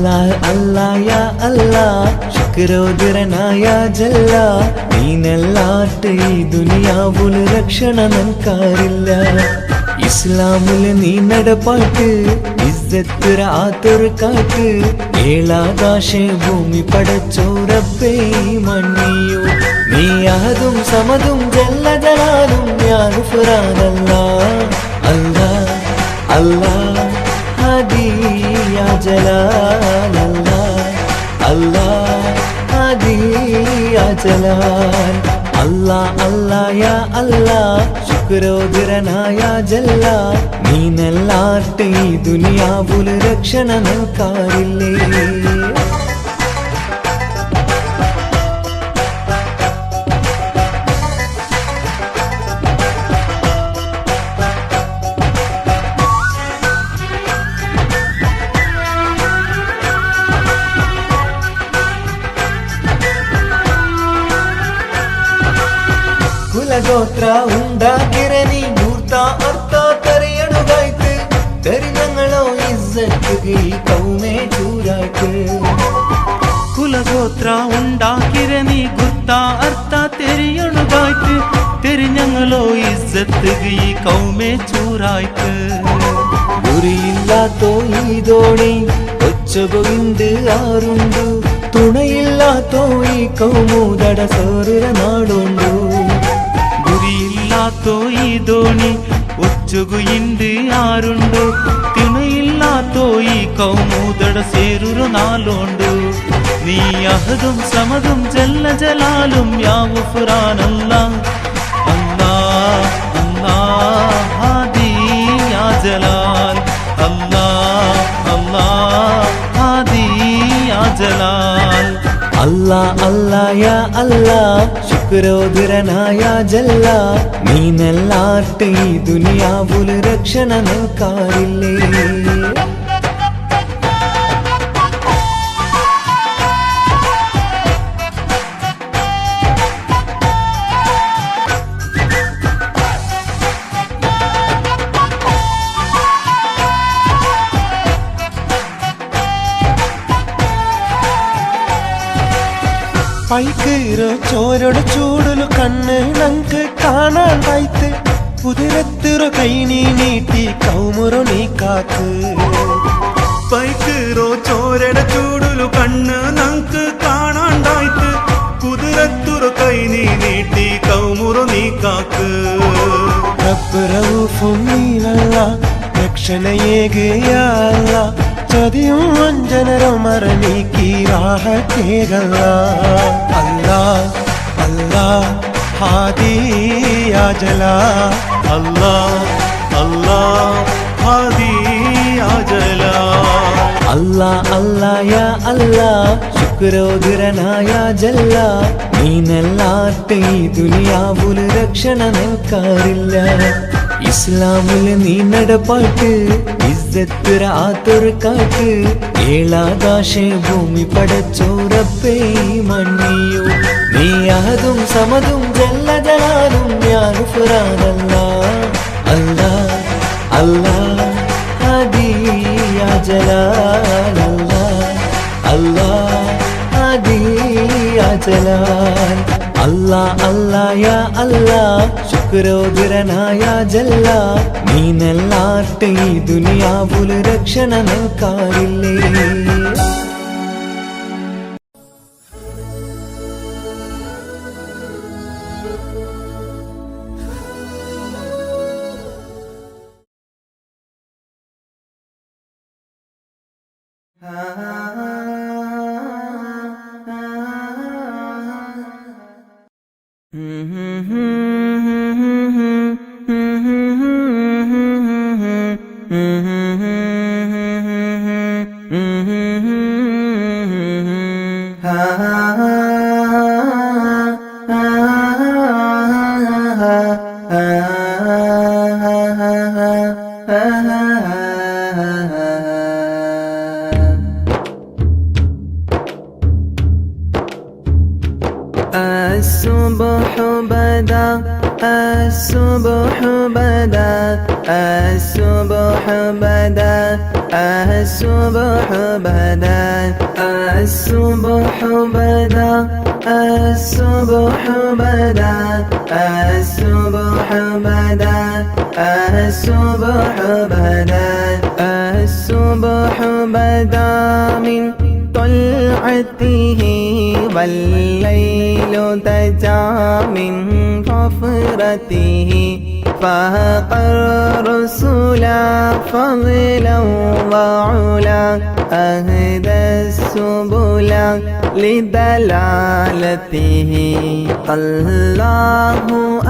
അല്ലാഹ് അല്ലാഹ് യാ അല്ലാഹ് ശുക്രോദരനായ ജല്ല നീനല്ലാട്ട് ഈ ദുനിയാവുല് രക്ഷണ നൻകാരില്ല ഇസ്ലാമുല് നീ നടപ്പാട്ട് ഇസ്സത്ത് റാത്തൊരു കാട്ട് ഏഴാകാശേ ഭൂമി പടച്ചോറപ്പേ മണ്ണിയോ നീ അഹദും സമതും ജല്ല ജലാലും യാ ഗുഫ്രാനല്ലാഹ് അല്ലാഹ് അല്ലാഹ് ഹാദി യാ ജലാൽ അല്ലാഹ് അല്ലാഹ് ഹാദി യാ ജലാൽ അല്ലാഹ് അല്ലാഹ് യാ അല്ലാഹ് ശുക്രോദരനായ ജല്ല നീനല്ലാട്ട് ഈ ദുനിയാവുല് രക്ഷണ നൻകാരില്ലേ കുലഗോത്ര ഉണ്ടാക്കിരനി മൂർത്ത അർത്ഥ തറിയണുകായ്ക്ക് തരിഞ്ഞങ്ങളോ ഇസ്സത്ത് ഈ കൗമേ ചൂരായ്ക്ക് കുലഗോത്ര ഉണ്ടാക്കിരനി ഗുർത്ത അർത്ഥ തെരിയണുകായ്ക്ക് തെരിഞ്ഞങ്ങളോ ഇസ്സത്ത് ഈ കൗമേ ചൂരായ്ക്ക് ഗുരിയില്ലാത്തോ ഈ ദോണി ഒച്ചകൊയിണ്ട് ആറുണ്ടു തുണയില്ലാത്തോ ഈ കൗമൂതട സോറുര നാടുണ്ടു ഗുരിയില്ലാത്തോ ഈ ദോണി ഒച്ചുകുയിണ്ട് ആരുണ്ടു തിണയില്ലാത്തോ ഈ കൗമൂതട സേരുരു നാളുണ്ടു നീ അഹദും സമതും ജല്ല ജലാലും യാ ഗുഫ്രാനല്ലാഹ് അല്ലാഹ് അല്ലാഹ് ഹാദി യാ ജലാൽ അല്ലാഹ് അല്ലാഹ് ഹാദി യാ ജലാൽ അല്ലാഹ് അല്ലാഹ് യാ അല്ലാഹ് ശുക്രോദരനായ ജല്ല നീനല്ലാട്ട് ഈ ദുനിയാവുല് രക്ഷണ നൻകാരില്ലേ പൈക്കീറോ ചോരോട് ചൂടലു കണ്ണ് നങ്ക് കാണാണ്ടായിത്ത് കുതിരത്തിറു കൈ നീ നീട്ടി കൗമുറു നീ കാത്ത് പൈക്കീറോ ചോരട ചൂടലു കണ്ണ് നങ്ക് കാണാണ്ടായിത്ത് കുതിരത്തുറു കൈ നീ നീട്ടി കൗമുറു നീ കാക്ക് റബ്ബ് റഊഫും നീനല്ല രക്ഷണയേകയല്ല ചതിയും വഞ്ചനരും മറനീക്കി റാഹത്തേകല്ല അല്ലാഹ് അല്ലാഹ് ഹാദി യാ ജലാൽ അല്ലാഹ് അല്ലാഹ് ഹാദി യാ ജലാൽ അല്ലാഹ് അല്ലാഹ് യാ അല്ലാഹ് ശുക്രോദരനായ ജല്ല നീനല്ലാട്ട് ഈ ദുനിയാവുല് രക്ഷണ നൻകാരില്ല ഇസ്ലാമുല് നീ നടപ്പാട്ട് ഇസ്സത്ത് റാത്തൊരു കാട്ട് ഏഴാകാശേ ഭൂമി പടച്ചോറപ്പേ മണ്ണിയോ നീ അഹദും സമതും ജല്ല ജലാലും യാ ഗുഫ്രാനല്ലാഹ് അല്ലാഹ് അല്ലാഹ് ഹാദി യാ ജലാൽ അല്ലാഹ് അല്ലാഹ് ഹാദി യാ ജലാൽ അല്ലാഹ് അല്ലാഹ് യാ അല്ലാഹ് ശുക്രോദരനായ ജല്ല നീനല്ലാട്ട് ഈ ദുനിയാവുല് രക്ഷണ നൻകാരില്ലേ الصبح بدا الصبح بدا الصبح بدا الصبح بدا الصبح بدا الصبح بدا الصبح بدا الصبح بدا الصبح بدا من طلعته والليل دجا من غفرته فاق الرسل فضلا وعلا أهدى السبل لدلالته الله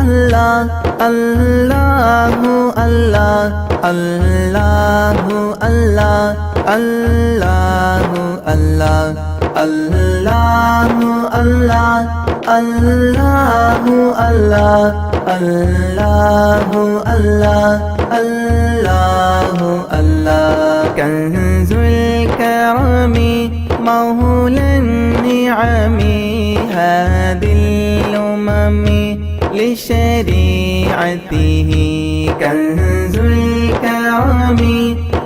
الله الله الله الله الله الله الله الله الله الله الله الله الله الله الله كنز الكرم مولى النعم هادي الأمم لشريعته كنز الكرم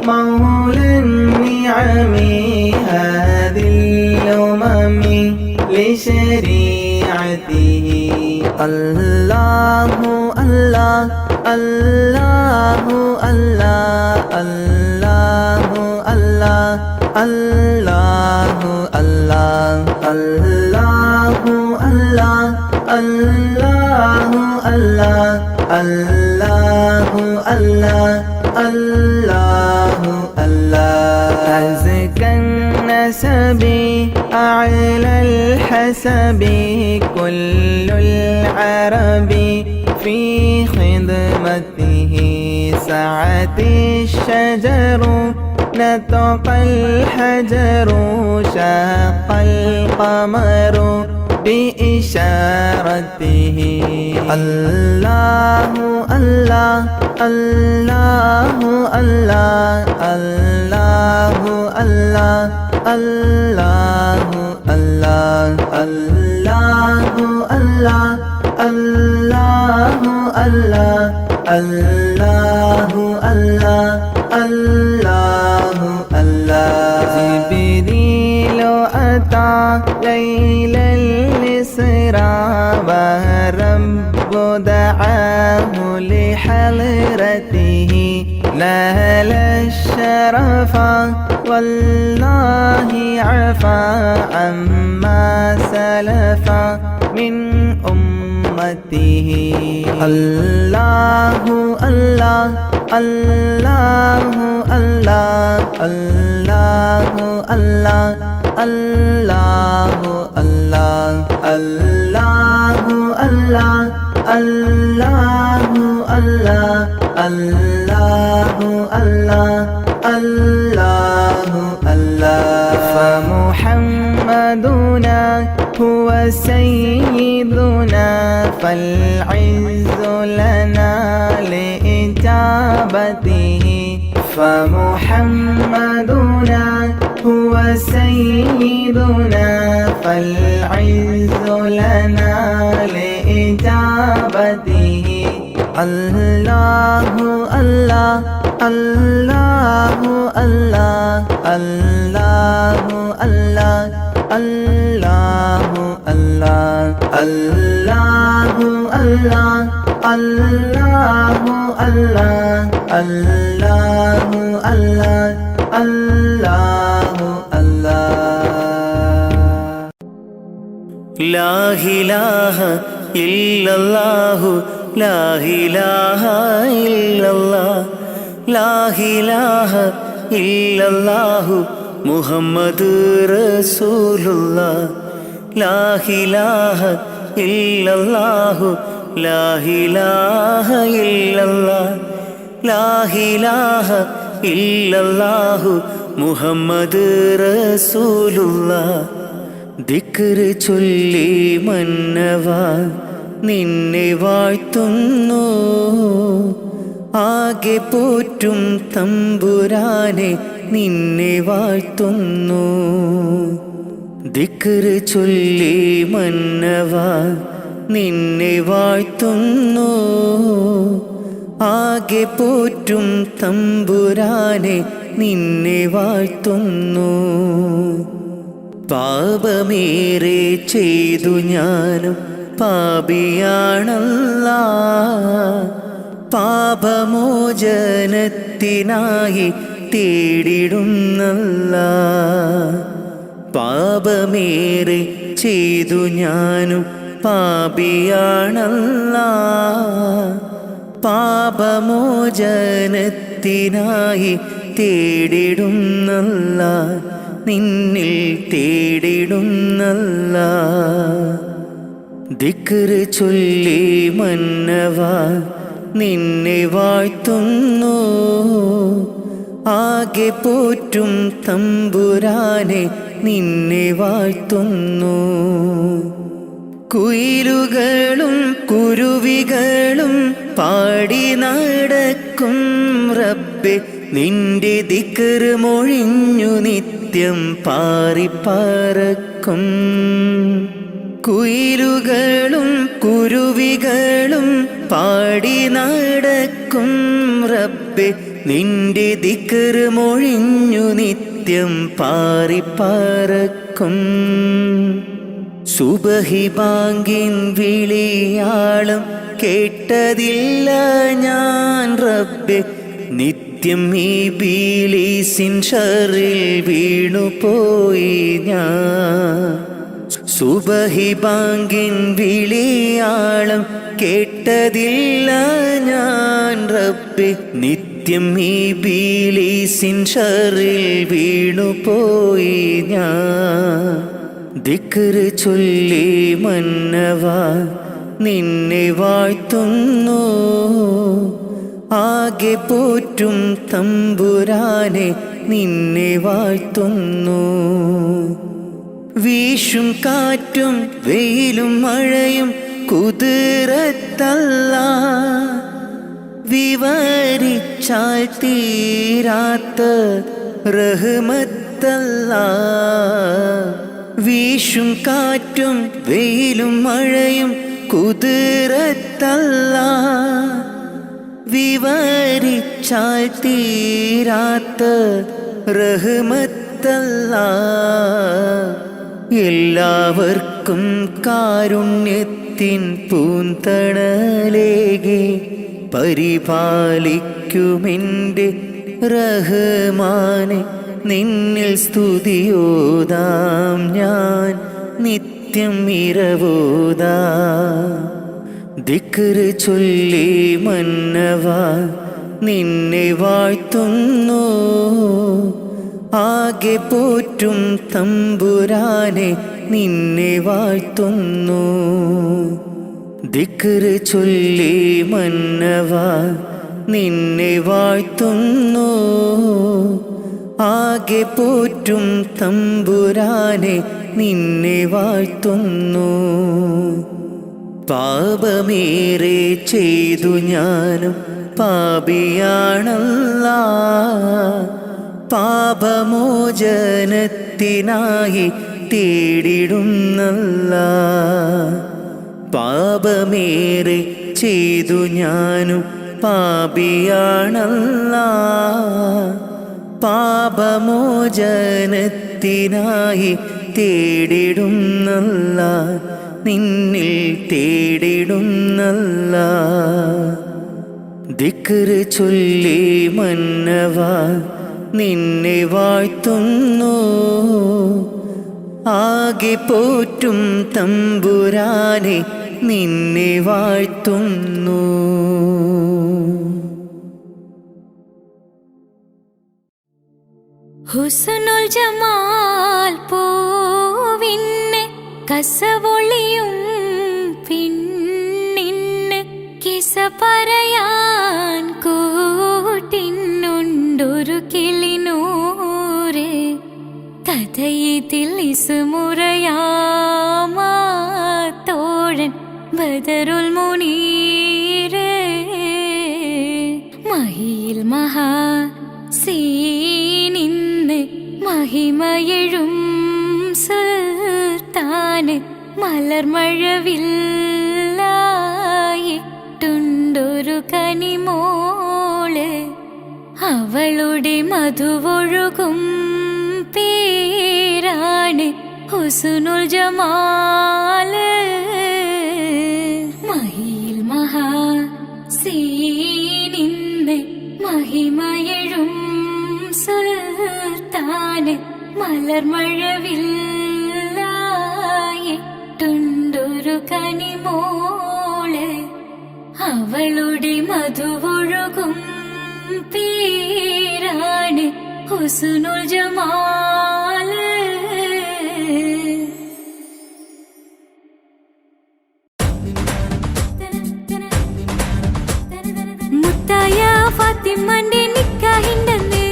مولى النعم هادي الأمم لشريعته الله الله الله الله الله الله الله الله الله الله الله الله الله الله الله الله أزكى النسب أعلى الحسب كل العرب في خدمته سعت الشجر نطق الحجر شاق القمر بإشارته الله الله الله الله الله الله الله الله الله الله الله الله الله الله الله الله جبريل أتى ليل الإسراء والرب دعاه لحضرته نال الشرف والله عفا عما سلف من أمته الله الله الله الله الله الله الله الله الله الله الله الله الله الله الله الله فمحمدنا هو سيدنا فالعز لنا لإجابته فمحمدنا هو سيدنا فالعز لنا لإجابته الله الله الله الله الله الله الله الله الله الله الله الله الله الله الله الله لا إله إلا الله لا إله إلا الله لا إله إلا الله محمد رسول الله لا إله إلا الله لا إله إلا الله لا إله إلا الله محمد رسول الله ദിക്റ് ചൊല്ലി മന്നവാ നിന്നെ വാഴ്ത്തുന്നു ആകെ പോറ്റും തമ്പുരാനെ നിന്നെ വാഴ്ത്തുന്നു ദിക്റ് ചൊല്ലി മന്നവാ നിന്നെ വാഴ്ത്തുന്നു ആകെ പോറ്റും തമ്പുരാനെ നിന്നെ വാഴ്ത്തുന്നു. പാപമേറെ ചെയ്തു ഞാനും പാപിയാണല്ലാ, പാപമോചനത്തിനായി തേടിടുന്നല്ലാ. പാപമേറെ ചെയ്തു ഞാനും പാപിയാണല്ലാ, പാപമോചനത്തിനായി തേടിടുന്നല്ലാ, നിന്നിൽ തേടിടുന്നല്ലാ. ദിക്റ് ചൊല്ലി മന്നവാ നിന്നെ വാഴ്ത്തുന്നു. ആകെ പോറ്റും തമ്പുരാനെ നിന്നെ വാഴ്ത്തുന്നു. കുയിലുകളും കുരുവികളും പാടി നടക്കും റബ്ബേ, നിന്റെ ദിക്റ് മൊഴിഞ്ഞു നിത്യം പാറിപ്പറക്കും. കുയിലുകളും കുരുവികളും പാടി നടക്കും റബ്ബേ, നിന്റെ ദിക്റ് മൊഴിഞ്ഞു നിത്യം പാറിപ്പറക്കും. സുബഹി ബാങ്കിൻ വിളിയാളം കേട്ടതില്ല ഞാൻ റബ്ബേ, നിത്യം ഈ ബിലീസിൻ ഷറിൽ വീണുപോയി ഞാൻ. സുബഹി ബാങ്കിൻ വിളിയാളം കേട്ടതില്ല ഞാൻ റബ്ബേ, നിത്യം ഈ ബിലീസിൻ ഷറിൽ വീണുപോയി ഞാൻ. ദിക്റ് ചൊല്ലി മന്നവാ നിന്നെ വാഴ്ത്തുന്നു. ആകെ പോറ്റും തമ്പുരാനെ നിന്നെ വാഴ്ത്തുന്നു. വീശും കാറ്റും വെയിലും മഴയും കുതിരത്തല്ലാ, വിവരിച്ചാൽ തീരാത്ത റഹ്മത്തല്ലാ. വീശും കാറ്റും വെയിലും മഴയും കുതിരത്തല്ലാ, വിവരിച്ചാൽ തീരാത്ത റഹ്മത്തല്ലാ. എല്ലാവർക്കും കാരുണ്യത്തിൻ പൂന്തണലേകി പരിപാലിക്കുമെൻ്റെ റഹ്മാനെ, നിന്നിൽ സ്തുതിയോതാം ഞാൻ നിത്യം ഇരവോതാം. ദിക്റ് ചൊല്ലി മന്നവാ നിന്നെ വാഴ്ത്തുന്നു. ആകെ പോറ്റും തമ്പുരാനെ നിന്നെ വാഴ്ത്തുന്നു. ദിക്റ് ചൊല്ലി മന്നവാ നിന്നെ വാഴ്ത്തുന്നു. ആകെ പോറ്റും തമ്പുരാനെ നിന്നെ വാഴ്ത്തുന്നു. പാപമേറെ ചെയ്തു ഞാനും പാപിയാണല്ലാ, പാപമോചനത്തിനായി തേടിടുന്നല്ലാ. പാപമേറെ ചെയ്തു ഞാനും പാപിയാണല്ലാ, പാപമോചനത്തിനായി തേടിടുന്നല്ലാ, നിന്നിൽ തേടിടുന്നല്ലാ. ദിക്റ് ചൊല്ലി മന്നവാ നിന്നെ വാഴ്ത്തുന്നു. ആകെ പോറ്റും തമ്പുരാനെ നിന്നെ വാഴ്ത്തുന്നു. ഹുസ്നുൽ ജമാൽ പൂവിന് കസവൊളിയും പിന്നിന് കിസ പറയാൻ കൂട്ടിനുണ്ടൊരു കിളിനൂറ്. കഥയിതിൽ ഇസുമുറയാമാത്തോഴൻ ബദറുൽ മുനീറ്. മഹിയിൽ മഹാസീനിന്ന് മഹിമയെഴും സുൽത്താന് മലർമഴവില്ലായിട്ടുണ്ടൊരു ഒരു കനിമോള് അവളുടെ മധുവൊഴുകും പേരാണ് ഹുസ്നുൽ ജമാല്. മഹിയിൽ മഹാസീനിന്ന് മഹിമയഴും സുൽത്താന് മലർമഴവില്ലായിട്ടുണ്ടൊരു കനിമോള് അവളുടെ മധുവൊഴുകും പേരാണ് ഹുസ്നുൽ ജമാല്. മുത്തായ ഫാത്തിമന്റെ നിക്കാഹിണ്ടെന്ന്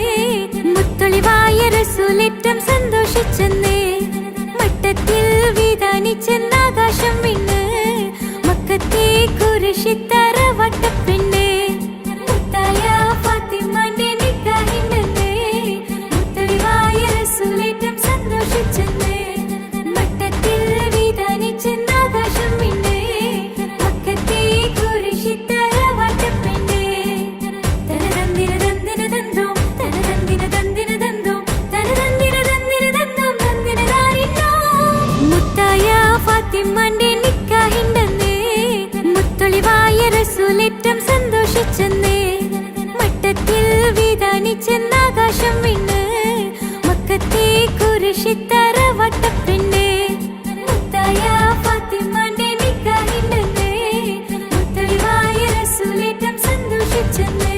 മുത്തൊളിവായ റസൂലേറ്റം സന്തോഷിച്ചെന്ന് മട്ടത്തിൽ വിധാനിച്ചെന്ന് ആകാശം വിണ്ണ് മക്കത്തെ കുരിശിത്തറ വട്ടപ്പെണ്ണ്. മുത്തായ ഫാത്തിമന്റെ നിക്കാഹിണ്ടെന്ന് മുത്തൊളിവായ റസൂലേറ്റം സന്തോഷിച്ചെന്ന് മട്ടത്തിൽ വിധാനിച്ചെന്ന് ആകാശം വിണ്ണ് മക്കത്തെ കുരിശിത്തറ വട്ടപ്പെണ്ണ്. മുത്തായ ഫാത്തിമന്റെ നിക്കാഹിണ്ടെന്ന് മുത്തൊളിവായ റസൂലേറ്റം സന്തോഷിച്ചെന്ന് മട്ടത്തിൽ വിധാനിച്ചെന്ന് ആകാശം വിണ്ണ് മക്കത്തെ കുരിശിത്തറ വട്ടപ്പെണ്ണ്. മുത്തായ ഫാത്തിമന്റെ നിക്കാഹിണ്ടെന്ന് മുത്തൊളിവായ റസൂലേറ്റം സന്തോഷിച്ചെന്ന്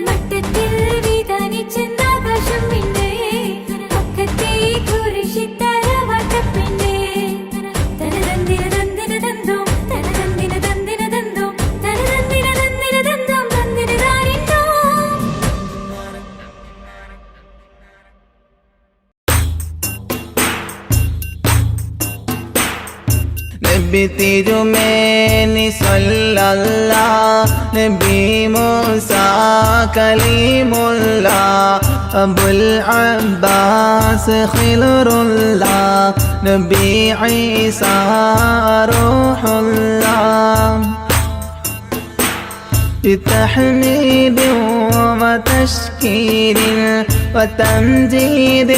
മട്ടത്തിൽ വിധാനിച്ചെന്ന് ആകാശം വിണ്ണ് മക്കത്തെ കുരിശിത്തറ വട്ടപ്പെണ്ണ്. നബി തിരുമേനി സ്വല്ലല്ലാഹ് നബി മൂസ കലീമുല്ലാഹ് അബുൽ അബ്ബാസ് ഖിലറുല്ലാഹ് നബി ഈസ റൂഹുല്ലാഹ്. بتحميد وتشكير وتمجيد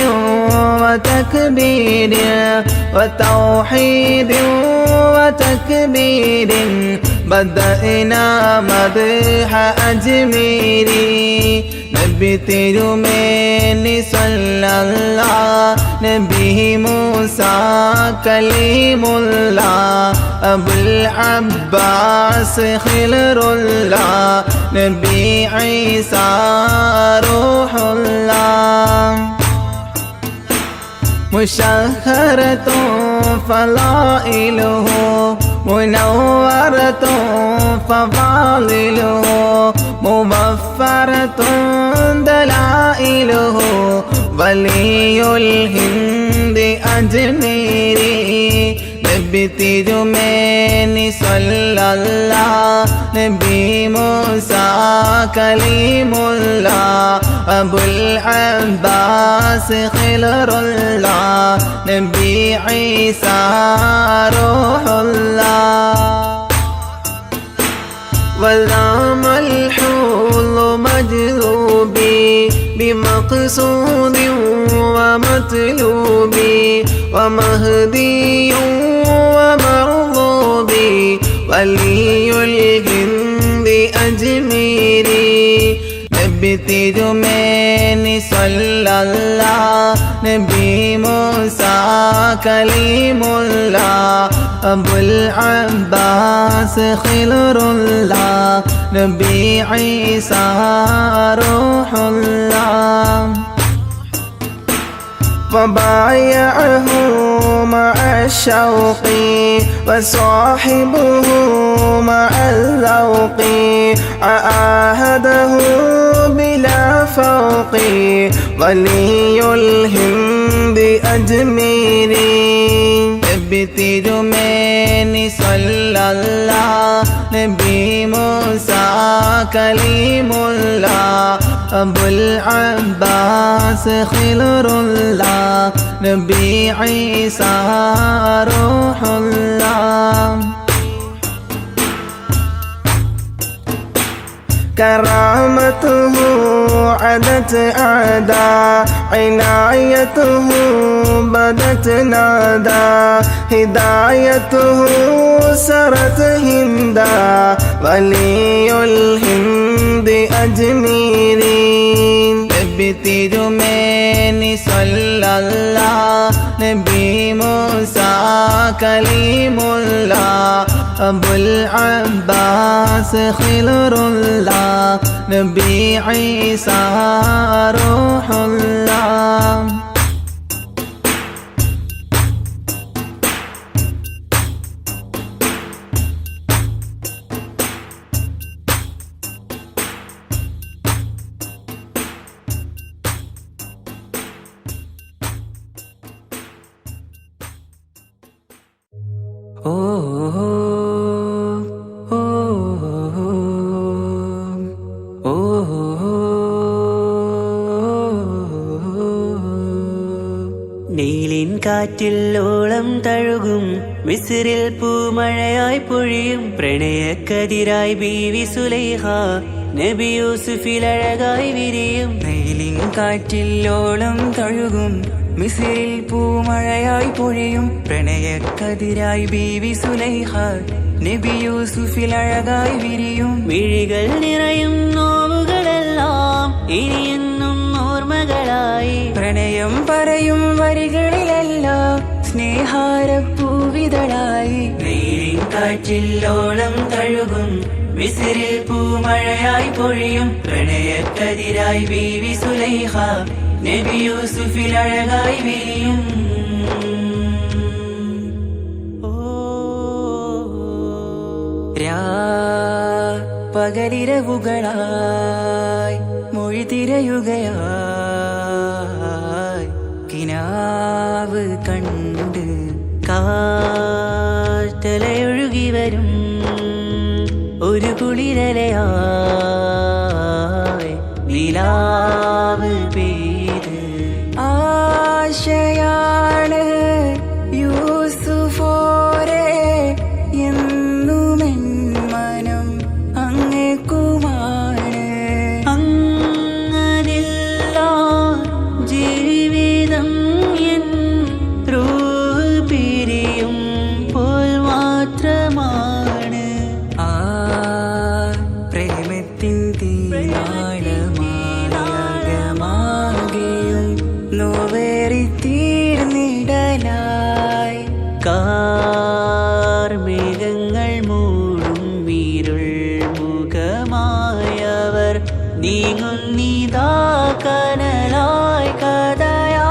وتكبير وتوحيد وتكبير بدأنا مدح أجميري. നബി തിരുമേനി സ്വല്ലല്ലാഹ് നബി മൂസ കലീമുല്ലാഹ് അബുൽ അബ്ബാസ് ഖിലറുല്ലാഹ് നബി ഈസ റൂഹുല്ലാഹ്. مشهرة فضائله منورة فضائله مبفرة دلائله ولي الهند أجميري. നബി തിരുമേനി സ്വല്ലല്ലാഹ് നബി മൂസ കലീമുല്ലാഹ് അബുൽ അബ്ബാസ് ഖിലറുല്ലാഹ് നബി ഈസ റൂഹുല്ലാഹ്. ولام الحوض مجذوبي بمقصود ومطلوبي ومهدي ومرغوبي ولي الهند أجميري. നബി തിരുമേനി സ്വല്ലല്ലാഹ് നബി മൂസ കലീമുല്ലാഹ് അബുൽ അബ്ബാസ് ഖിലറുല്ലാഹ് നബി ഈസ റൂഹുല്ലാഹ്. فبايعه مع الشوق وصاحبه مع الذوق عاهده بلا فوق ولي الهند أجميري. നബി തിരുമേനി സ്വല്ലല്ലാഹ് നബി മൂസ കലീമുല്ലാഹ് അബുൽ അബ്ബാസ് ഖിലറുല്ലാഹ് നബി ഈസ റൂഹുല്ലാഹ്. كرامته عدت أعداء عنايته بدت نادى هدايته سرت هندا ولي الهند أجميرين തിരുമേനി സല്ലല്ലാഹ് നബി മൂസ കലീമുല്ലാഹ് അബുൽ അബ്ബാസ് ഖിലറുല്ലാഹ് നബി ഈസ റൂഹുല്ലാഹ് നീലിൻ കാറ്റിൽ ഓളം തഴുകും മിസ്രിൽ പൂമഴയായി പൊഴിയും പ്രണയക്കതിരായി ബീവി സുലൈഹ നബി യൂസുഫിൽ അഴകായി വിരിയും. നീലിൻ കാറ്റിൽ ഓളം തഴുകും മിസ്രിൽ പൂമഴയായി പൊഴിയും പ്രണയക്കതിരായി ബീവി സുലൈഹ നബി യൂസുഫിൽ അഴകായി വിരിയും. മിഴികൾ നിറയും നോവുകളെല്ലാം ഇനിയെന്നും ഓർമ്മകളായി പ്രണയം പറയും വരികളിലെല്ലാം സ്നേഹാരപ്പൂവിതളായി. നീലിൻ കാറ്റില്ലോളം തഴുകും മിസ്രിൽ പൂമഴയായി പൊഴിയും പ്രണയക്കതിരായി ബീവി സുലൈഹ നബി യൂസുഫിൽ അഴകായി വിരിയും. പകലിരവുകളായി മൊഴി തിരയുകയായി കിനാവ് കണ്ട് കാറ്റലയൊഴുകി വരും ഒരു കുളിരലയായി നിലാവ് പെയ്ത് ആശയാണ് യൂസുഫോരെ എന്നുമെൻ മനം അങ്ങേക്കുമാണ്. അങ്ങനില്ല ജീവിതം എൻ റൂഹ് പിരിയും പോൽ മാത്രമാണ്. ആ പ്രേമത്തിൻ തീരാളമാകെയും നോവേറി തീർന്നിടലായി കാർമേഘങ്ങൾ മൂടും വീരുൾ മുഖമായവർ നീങ്ങുന്നിതാ കനലായി കഥയായി.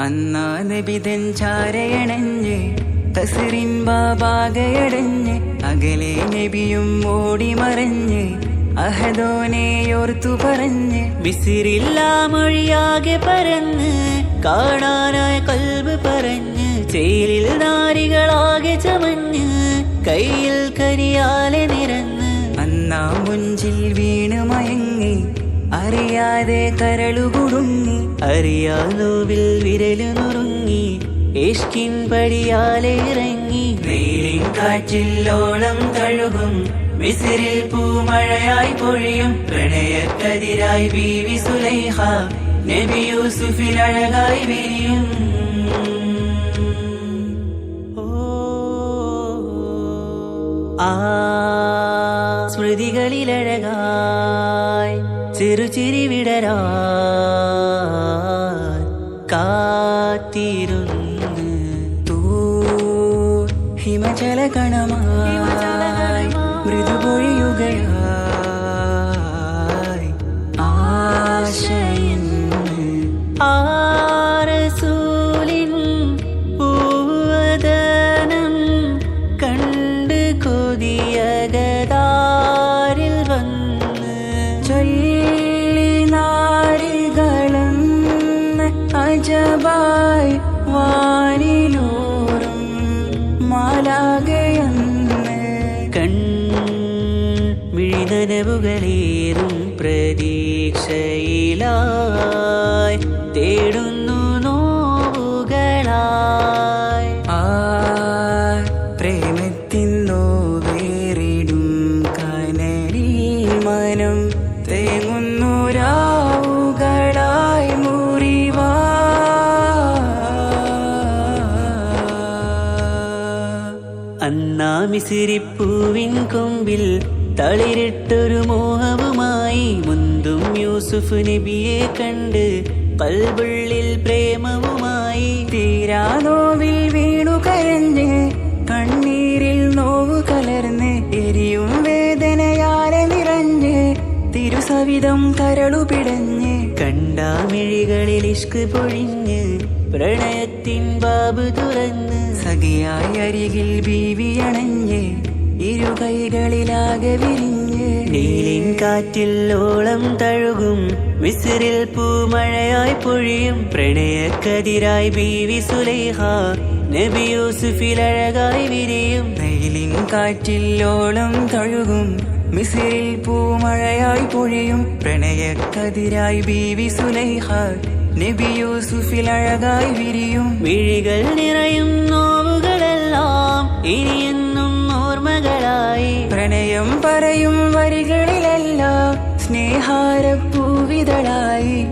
അന്നാ നബിതൻ ചാരയണഞ്ഞ് തസ്റിൻ ബാബാകയടഞ്ഞ് അകലെ നബിയും ഓടി മറഞ്ഞ് അഹദോനെയോർത്തു പറഞ്ഞ് മിസ്രില്ലാ മൊഴിയാകെ പരന്ന് കാണാനായ കൽബ് പറഞ്ഞ് ചേലിൽ നാരികളാകെ ചമഞ്ഞ് കയ്യിൽ കരിയാലെ നിരന്ന് അന്നാ മുഞ്ചിൽ വീണ് മയങ്ങി അറിയാതെ കരളുകുടുങ്ങി അറിയാലോവിൽ വിരലു നുറുങ്ങി ഇഷ്കിൻ പടിയാലെ ഇറങ്ങി. നീലിൻ കാറ്റില്ലോളം തഴുകും മിസ്രിൽ പൂമഴയായി പൊഴിയും പ്രണയക്കതിരായി ബീവി സുലൈഹ നബി യൂസുഫിൽ അഴകായി വിരിയും. ആ സ്മൃതികളിലഴകായി ചെറുചിരി വിടരാൻ കാത്തിരുന്ന് ഹിമജല കണമായി മൃദുപൊഴിയുകയായി ആശയിന്ന് ആരസൂലിൻ പൂവദനം കണ്ട് കൊതിയകതാരിൽ വന്ന് ചൊല്ലി നാരികളെന്ന് അജബായി വാനിലൂറും മാലാകയെന്ന് കൺമിഴിനനവുകളേറും പ്രതീക്ഷയിലായി തേടുന്നു നോവുകളായി. ആ പ്രേമ മിസിരിപ്പൂവിൻ കൊമ്പിൽ തളിരിട്ടൊരു മോഹവുമായി മുന്തും യൂസുഫ് നബിയെ കണ്ട് കൽബുള്ളിൽ പ്രേമവുമായി തീരാനോവിൽ വീണു കരഞ്ഞ് കണ്ണീരിൽ നോവ് കലർന്ന് എരിയും വേദനയാലെ നിറഞ്ഞ് തിരുസവിധം കരളു പിടഞ്ഞ് കണ്ടാമിഴികളിൽ ഇഷ്ക് പൊഴിഞ്ഞ് പ്രണയത്തിൻ ബാബ് തുറന്ന് സഖിയായി അരികിൽ ബീവി അണഞ്ഞ് ഇരു കൈകളിലാകെ വിരിഞ്ഞ് നീലിൻ കാറ്റിൽ ഓളം തഴുകും മിസ്രിൽ പൂമഴയായി പൊഴിയും പ്രണയക്കതിരായി ബീവി സുലൈഹ നബി യൂസുഫിൽ അഴകായി വിരിയും നീലിൻ കാറ്റിൽ ഓളം തഴുകും മിസ്രിൽ പൂമഴയായി പൊഴിയും പ്രണയക്കതിരായി ബീവി സുലൈഹ നബി യൂസുഫിൽ അഴകായി വിരിയും വിഴികൾ നിറയും നോവുകളെല്ലാം ഇനിയെന്നും ഓർമ്മകളായി പ്രണയം പറയും വരികളിലെല്ലാം സ്നേഹാരപ്പൂവിതളായി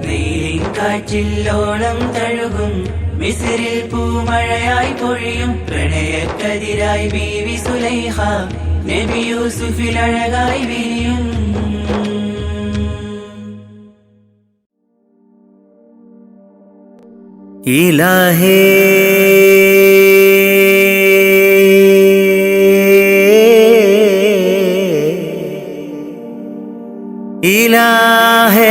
നീലിൻ കാറ്റില്ലോളം തഴുകും മിസ്രിൽ പൂമഴയായി പൊഴിയും പ്രണയക്കതിരായി ബീവി സുലൈഹ നബി യൂസുഫിൽ അഴകായി വിരിയും ഇലാഹേ ഇലാഹേ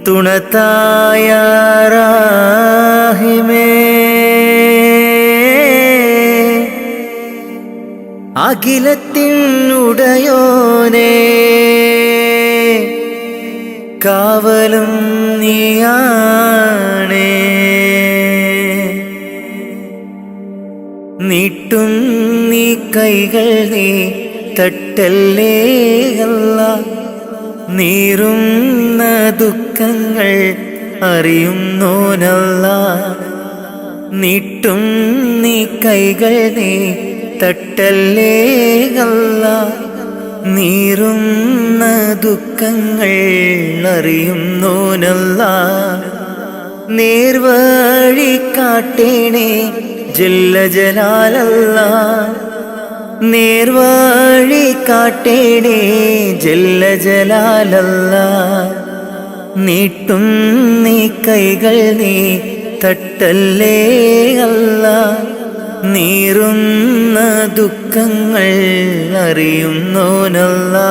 തുണത്തായ റാഹിമേ അഖിലത്തിനുടയോനേ കാവലും നീയാണേ നീട്ടും നീ കൈകൾ നീ തട്ടല്ലേ അല്ലാ നീറുന്ന ദുഃഖങ്ങൾ അറിയുന്നോനല്ലാ നീട്ടും നീ കൈകൾ നീ തട്ടല്ലേ അല്ലാ നീറുന്ന ദുഃഖങ്ങൾ അറിയുന്നോനല്ലാ നേർവഴി കാട്ടേണേ ജല്ല ജലാലല്ലാ നേർവഴി കാട്ടേണേ ജല്ല ജലാലല്ലാ നീട്ടും നീ കൈകൾ നീ തട്ടല്ലേ അല്ലാ നീറുന്ന ദുഃഖങ്ങൾ അറിയുന്നോനല്ലാ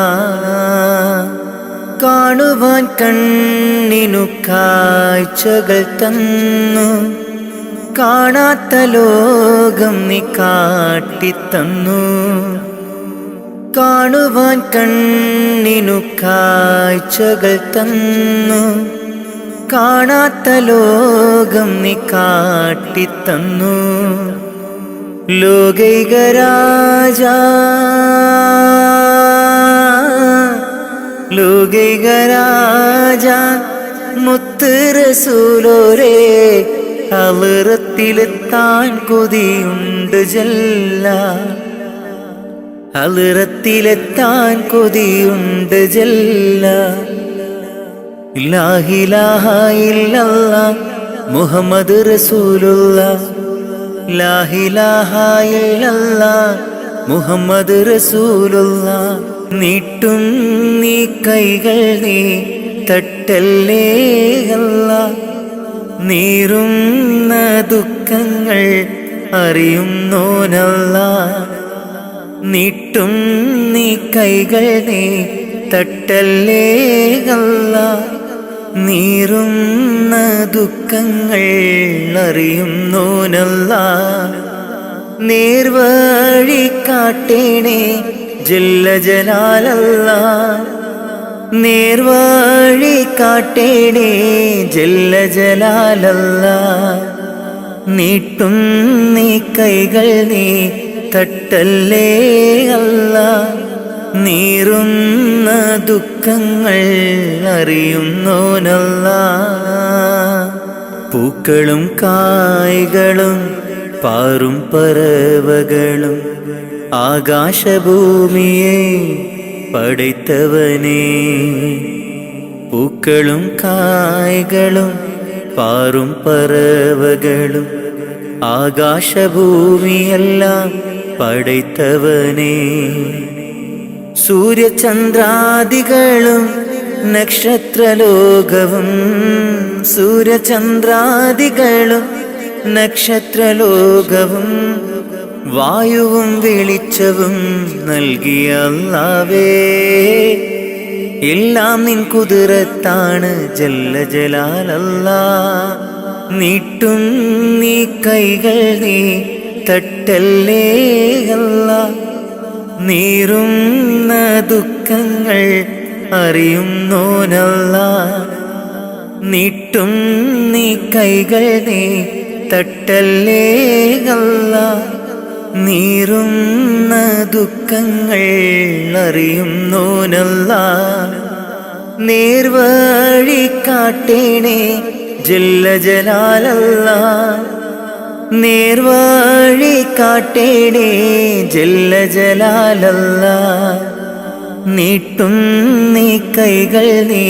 കാണുവാൻ കണ്ണിനു കാഴ്ചകൾ തന്നു കാണാത്ത ലോകം നീ കാട്ടിത്തന്നു കാണുവാൻ കണ്ണിനു കാഴ്ചകൾ തന്നു കാണാത്ത ലോകം നീ കാട്ടിത്തന്നു ലോകൈക രാജ ലോകൈക രാജ മുത്ത് റസൂലോരേ ഹളറത്തിലെത്താൻ കൊതിയുണ്ട് ജല്ല ഹളറത്തിലെത്താൻ കൊതിയുണ്ട് ജല്ല ലാ ഇലാഹ ഇല്ലല്ലാഹ് മുഹമ്മദ് റസൂലുള്ളാഹ് ലാ ഇലാഹ ഇല്ലല്ലാഹ് മുഹമ്മദ് റസൂലുള്ളാഹ് നീട്ടും നീ കൈകൾ നീ തട്ടല്ലേ അല്ലാ നീറുന്ന ദുഃഖങ്ങൾ അറിയുന്നോനല്ലാ നീട്ടും നീ കൈകൾ നീ തട്ടല്ലേ അല്ലാ നീറുന്ന ദുഃഖങ്ങൾ അറിയുന്നോനല്ലാ നേർവഴി കാട്ടേണേ ജല്ല ജലാലല്ലാ നേർവഴി കാട്ടേണേ ജല്ല ജലാലല്ലാ നീട്ടും നീ കൈകൾ നീ തട്ടല്ലേ അല്ലാ നീറുന്ന ദുഃഖങ്ങൾ അറിയുന്നോനല്ലാ പൂക്കളും കായ്കളും പാറും പറവകളും ആകാശഭൂമിയെ പടൈത്തവനേ പൂക്കളും കായ്കളും പാറും പറവകളും ആകാശഭൂമിയെല്ലാം പടൈത്തവനേ. സൂര്യചന്ദ്രാദികളും നക്ഷത്രലോകവും സൂര്യചന്ദ്രാദികളും നക്ഷത്രലോകവും വായുവും വെളിച്ചവും നൽകിയ അല്ലാഹുവേ, എല്ലാം നിൻ കുതിരത്താണ് ജല്ല ജലാലല്ലാഹ്. നീട്ടും നീ കൈകൾ നീ തട്ടല്ലേ അല്ലാഹ്. നീറുന്ന ദുഃഖങ്ങൾ അറിയുന്നോനല്ലാഹ്. നീട്ടും നീ കൈകൾ നീ തട്ടല്ലേ അല്ലാഹ്. നീറുന്ന ദുഃഖങ്ങൾ അറിയുന്നോനല്ലാഹ്. നേർവഴി കാട്ടേണേ ജല്ല ജലാലല്ലാഹ്. നേർവഴി കാട്ടേണേ ജല്ല ജലാലല്ലാഹ്. നീട്ടും നീ കൈകൾ നീ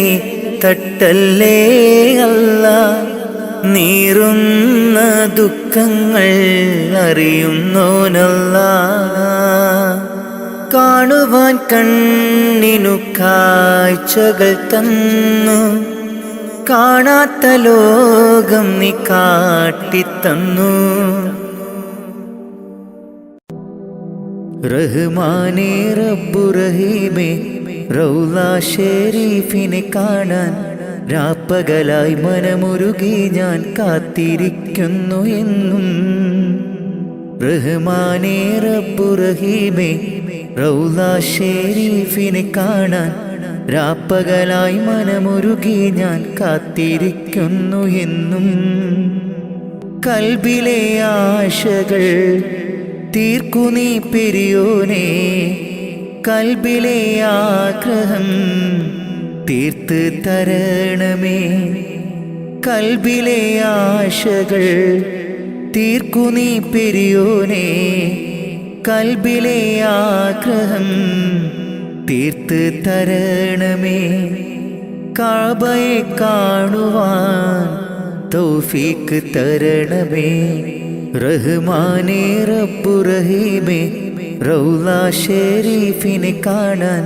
തട്ടല്ലേ അല്ലാഹ്. നീറുന്ന ദുഃഖങ്ങൾ അറിയുന്നോനല്ലാഹ്. കാണുവാൻ കണ്ണിനു കാഴ്ചകൾ തന്നു, കാണാത്ത ലോകം നീ കാട്ടിത്തന്നു. റഹ്മാനേ റബ്ബു റഹീമേ, റൗള ഷരീഫിനെ കാണാൻ രാപ്പകലായി മനമുരുകി ഞാൻ കാത്തിരിക്കുന്നു എന്നും. റഹ്മാനേ റബ്ബു റഹീമേ, റൗള ഷരീഫിനെ കാണാൻ രാപ്പകലായി മനമുരുകി ഞാൻ കാത്തിരിക്കുന്നു എന്നും. കൽബിലെ ആശകൾ തീർക്കു നീ പെരിയോനേ, കൽബിലെ ആഗ്രഹം തീർത്ത് തരണമേ. കൽബിലെ ആശകൾ തീർക്കു നീ പെരിയോനേ, കൽബിലെ ആഗ്രഹം തീർത്ത് തരണമേ. കഅബയെ കാണുവാൻ തൗഫീഖ് തരണമേ. റഹ്മാനേ റബ്ബു റഹീമേ, റൗള ഷരീഫിനെ കാണാൻ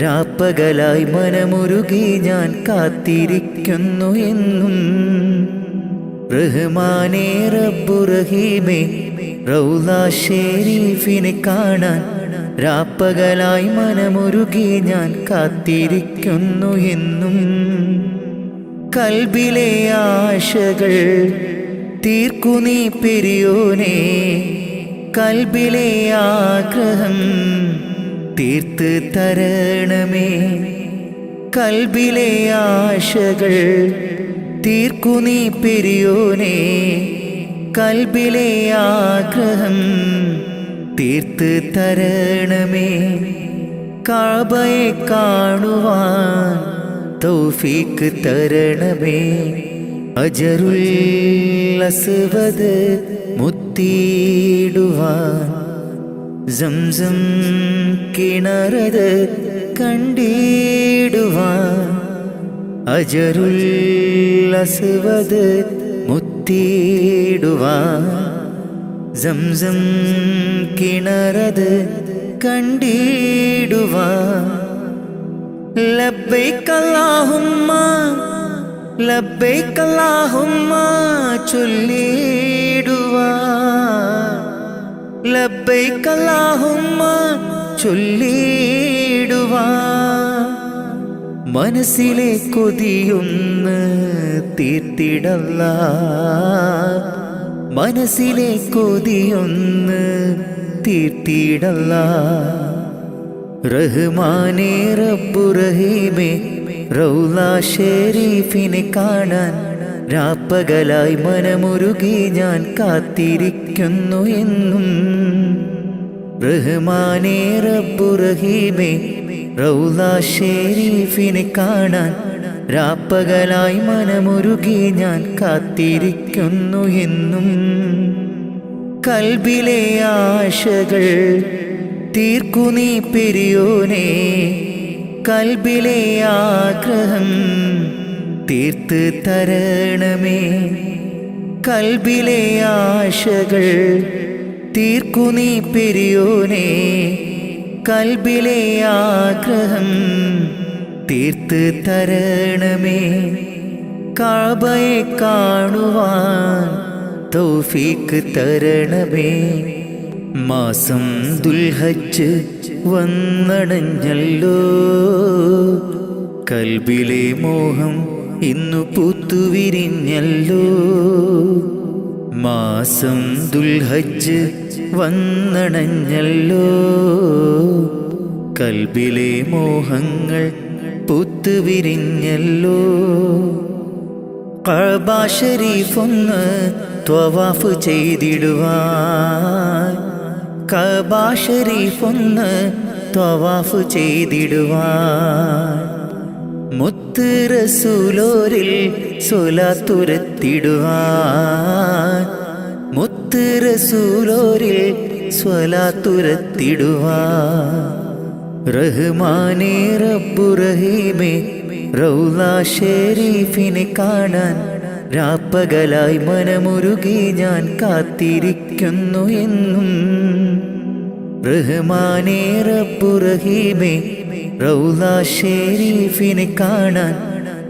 രാപ്പകലായി മനമുരുകി ഞാൻ കാത്തിരിക്കുന്നു എന്നും. റഹ്മാനേ റബ്ബു റഹീമേ, റൗള ഷരീഫിനെ കാണാൻ രാപ്പകലായി മനമുരുകി ഞാൻ കാത്തിരിക്കുന്നു എന്നും. കൽബിലെ ആശകൾ തീർക്കു നീ പെരിയോനേ, കൽബിലെ ആഗ്രഹം തീർത്ത് തരണമേ. കൽബിലെ ആശകൾ തീർക്കു നീ പെരിയോനേ, കൽബിലെ ആഗ്രഹം തീർത്ത് തരണമേ. കഅബയെ കാണുവാൻ തൗഫീഖ് തരണമേ. അജറുൽ അസ്വദ് മുത്തിയിടുവാൻ സംസം കിണറത് കണ്ടിടുവാൻ. അജറുൽ അസ്വദ് മുത്തിയിടുവാൻ സംസം കിണറത് കണ്ടിടുവാൻ. ലബ്ബൈക അല്ലാഹുമ്മ ലബ്ബൈക അല്ലാഹുമ്മ ചൊല്ലിടുവാൻ. ലബ്ബൈക അല്ലാഹുമ്മ ചൊല്ലിടുവാൻ. മനസ്സിലെ കൊതിയൊന്ന് തീർത്തിടല്ലാഹ്. മനസ്സിലെ കൊതിയൊന്ന് തീർത്തിടല്ലാഹ്. റഹ്മാനേ റബ്ബു റഹീമേ, റൗള ഷരീഫിനെ കാണാൻ രാപ്പകലായി മനമുരുകി ഞാൻ കാത്തിരിക്കുന്നു എന്നും. റഹ്മാനേ റബ്ബു റഹീമേ, റൗള ഷരീഫിനെ കാണാൻ രാപ്പകലായി മനമുരുകി ഞാൻ കാത്തിരിക്കുന്നു എന്നും. കൽബിലെ ആശകൾ തീർക്കു നീ പെരിയോനേ, കൽബിലെ ആഗ്രഹം തീർത്ത് തരണമേ. കൽബിലെ ആശകൾ തീർക്കു നീ പെരിയോനെ, കൽബിലെ ആഗ്രഹം തീർത്ത് തരണമേ. കഅബയെ കാണുവാൻ തൗഫീക്ക് തരണമേ. മാസം ദുൽഹജ്ജ് വന്നടഞ്ഞല്ലോ, കൽബിലെ മോഹം ഇന്നു പൂത്തുവിരിഞ്ഞല്ലോ. മാസം ദുൽഹജ്ജ് വന്നടഞ്ഞല്ലോ, കൽബിലെ മോഹങ്ങൾ പൂത്തുവിരിഞ്ഞല്ലോ. കഅബ ശരീഫൊന്ന് ത്വവാഫ് ചെയ്തിടുവാൻ, കഅബ ശരീഫൊന്ന് ത്വവാഫ് ചെയ്തിടുവാൻ. മുത്ത് റസൂലോരിൽ സ്വലാത്തുരത്തിടുവാൻ, മുത്ത് റസൂലോരിൽ സ്വലാത്തുരത്തിടുവാൻ. റഹ്മാനേ റബ്ബു റഹീമേ റൗള ഷരീഫിനെ കാണാൻ രാപ്പകലായി മനമുരുകി ഞാൻ കാത്തിരിക്കുന്നു എന്നും. റഹ്മാനേ റബ്ബു റഹീമേ റൗള ഷരീഫിനെ കാണാൻ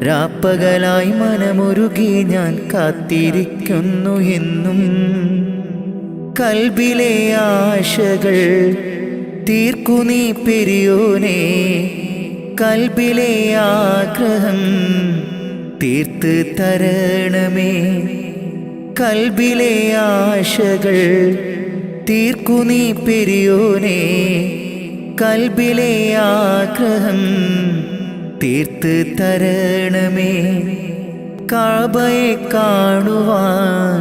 രാപ്പകലായി മനമുരുകി ഞാൻ കാത്തിരിക്കുന്നു എന്നും. കൽബിലെ ആശകൾ തീർക്കു നീ പെരിയോനെ, കൽബിലെ ആഗ്രഹം തീർത്ത് തരണമേ. കൽബിലെ ആശകൾ തീർക്കു നീ പെരിയോനെ, കൽബിലെ ആഗ്രഹം തീർത്ത് തരണമേ. കഅബയെ കാണുവാൻ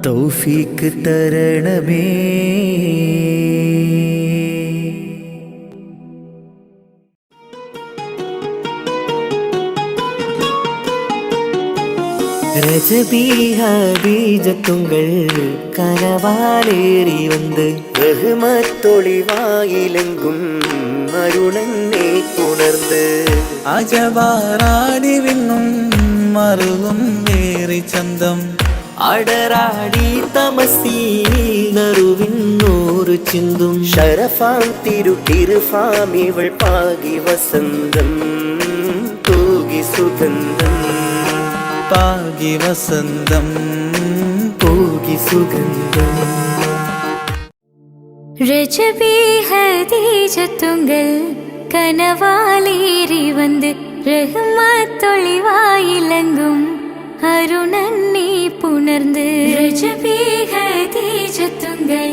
തൗഫീക്ക് തരണമേ. ரஜபி ஹதீஜத்துங்கள் கனவாலேறி வந்து ரஹ்மத்தொளிவாயிலெங்கும் அருணன்னே உணர்ந்து അജവാറാടി വിണ്ണും മറുകും വേറി ചന്തം അടരാടി തമസീൽ നറുവിന്നൂറ് ചിന്തും ഷറഫാം തിരുക്കിർഫാം ഇവൾ പാകി വസന്തം തൂകി സുഗന്ധം പാകി വസന്തം തൂകി സുഗന്ധം. രജബി ഹദീജത്തുങ്ങൾ കനവാലേറി വന്ന് റഹ്മത്തൊളിവായിലങ്കും അരുണന്നെ പുണർന്ന്. രജബി ഹദീജത്തുങ്ങൾ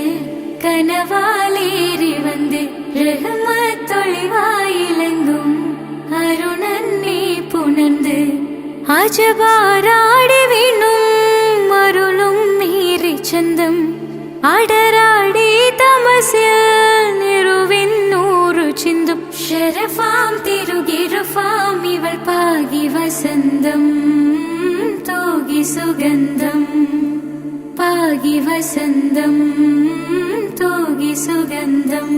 കനവാലേറി വന്ന് റഹ്മത്തൊളിവായിലങ്കും അരുണന്നെ പുണർന്ന്. അജബാറാടി വീണും അരുളും നീറി ചന്തം അടരാടി തമസിൽ നിറുവിന്നൂറു ചിന്തും ഷറഫാം തിരുകിർഫാം ഇവൾ പാകി വസന്തം തൂകി സുഗന്ധം പാകി വസന്തം തൂകി സുഗന്ധം.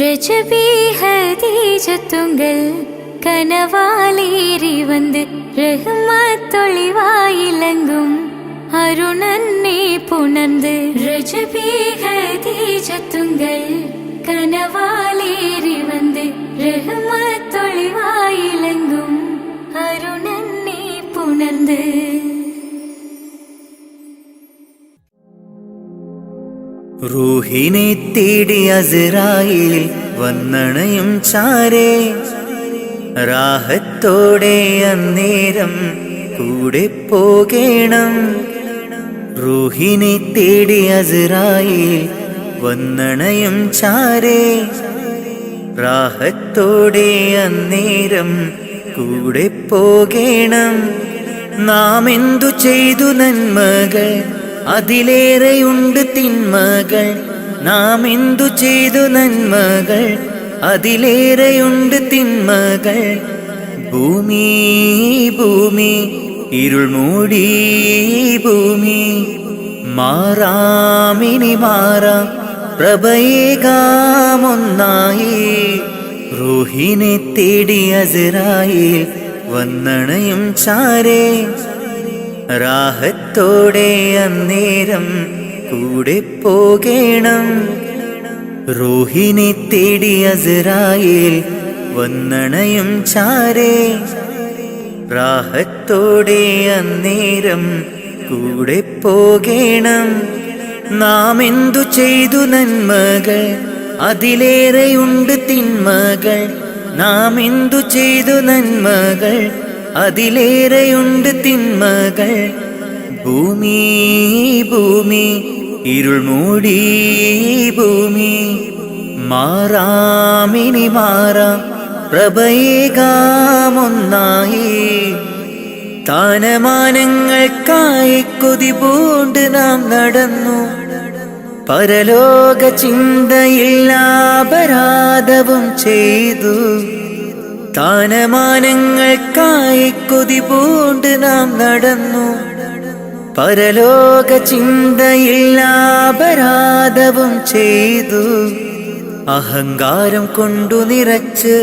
രജബി ഹദീജത്തുങ്ങൾ കനവാലേറി വന്ന് റഹ്മത്തൊളിവായിലങ്കും അരുണന്നെ പുണർന്ന്. രജബി ഹദീജത്തുങ്ങൾ കനവാലേറി വന്ന് റഹ്മത്തൊളിവായിലങ്കും അരുണന്നെ പുണർന്ന്. റൂഹിനെ തേടി അസ്രായേൽ വന്നണയും ചാരേ, റാഹത്തോടെ അന്നേരം കൂടെ പോകേണം. റൂഹിനെ തേടി അസ്രായേൽ വന്നണയും ചാരേ, റാഹത്തോടെ അന്നേരം കൂടെ പോകേണം. നാം എന്തു ചെയ്തു നന്മകൾ അതിലേറെയുണ്ട് തിന്മകൾ, നാം എന്തു ചെയ്തു നന്മകൾ അതിലേറെയുണ്ട് തിന്മകൾ. ഭൂമി ഭൂമി ഇരുൾ മൂടി ഭൂമി, മാറാമിനി മാറാം പ്രഭയേകാമൊന്നായി. റൂഹിനെ തേടി അസ്രായേൽ വന്നണയും ചാരേ റാഹത്തോടെ അന്നേരം കൂടെ പോകേണം റൂഹിനെ തേടി അസ്രായേൽ വന്നണയും ചാരേ റാഹത്തോടെ അന്നേരം കൂടെ പോകേണം നാം എന്തു ചെയ്തു നന്മകൾ അതിലേറെയുണ്ട് തിന്മകൾ നാം എന്തു ചെയ്തു നന്മകൾ അതിലേറെയുണ്ട് തിന്മകൾ ഭൂമി ഭൂമി ഇരുൾ മൂടി ഭൂമി മാറാമിനി മാറാം പ്രഭയേകാമൊന്നായി താനമാനങ്ങൾക്കായി കൊതി പൂണ്ട് നാം നടന്നു പരലോക ചിന്തയില്ലാപരാധവും ചെയ്തു താനമാനങ്ങൾക്കായി കൊതി പൂണ്ട് നാം നടന്നു പരലോക ചിന്തയില്ലാപരാധവും ചെയ്തു അഹങ്കാരം കൊണ്ടു നിറച്ച്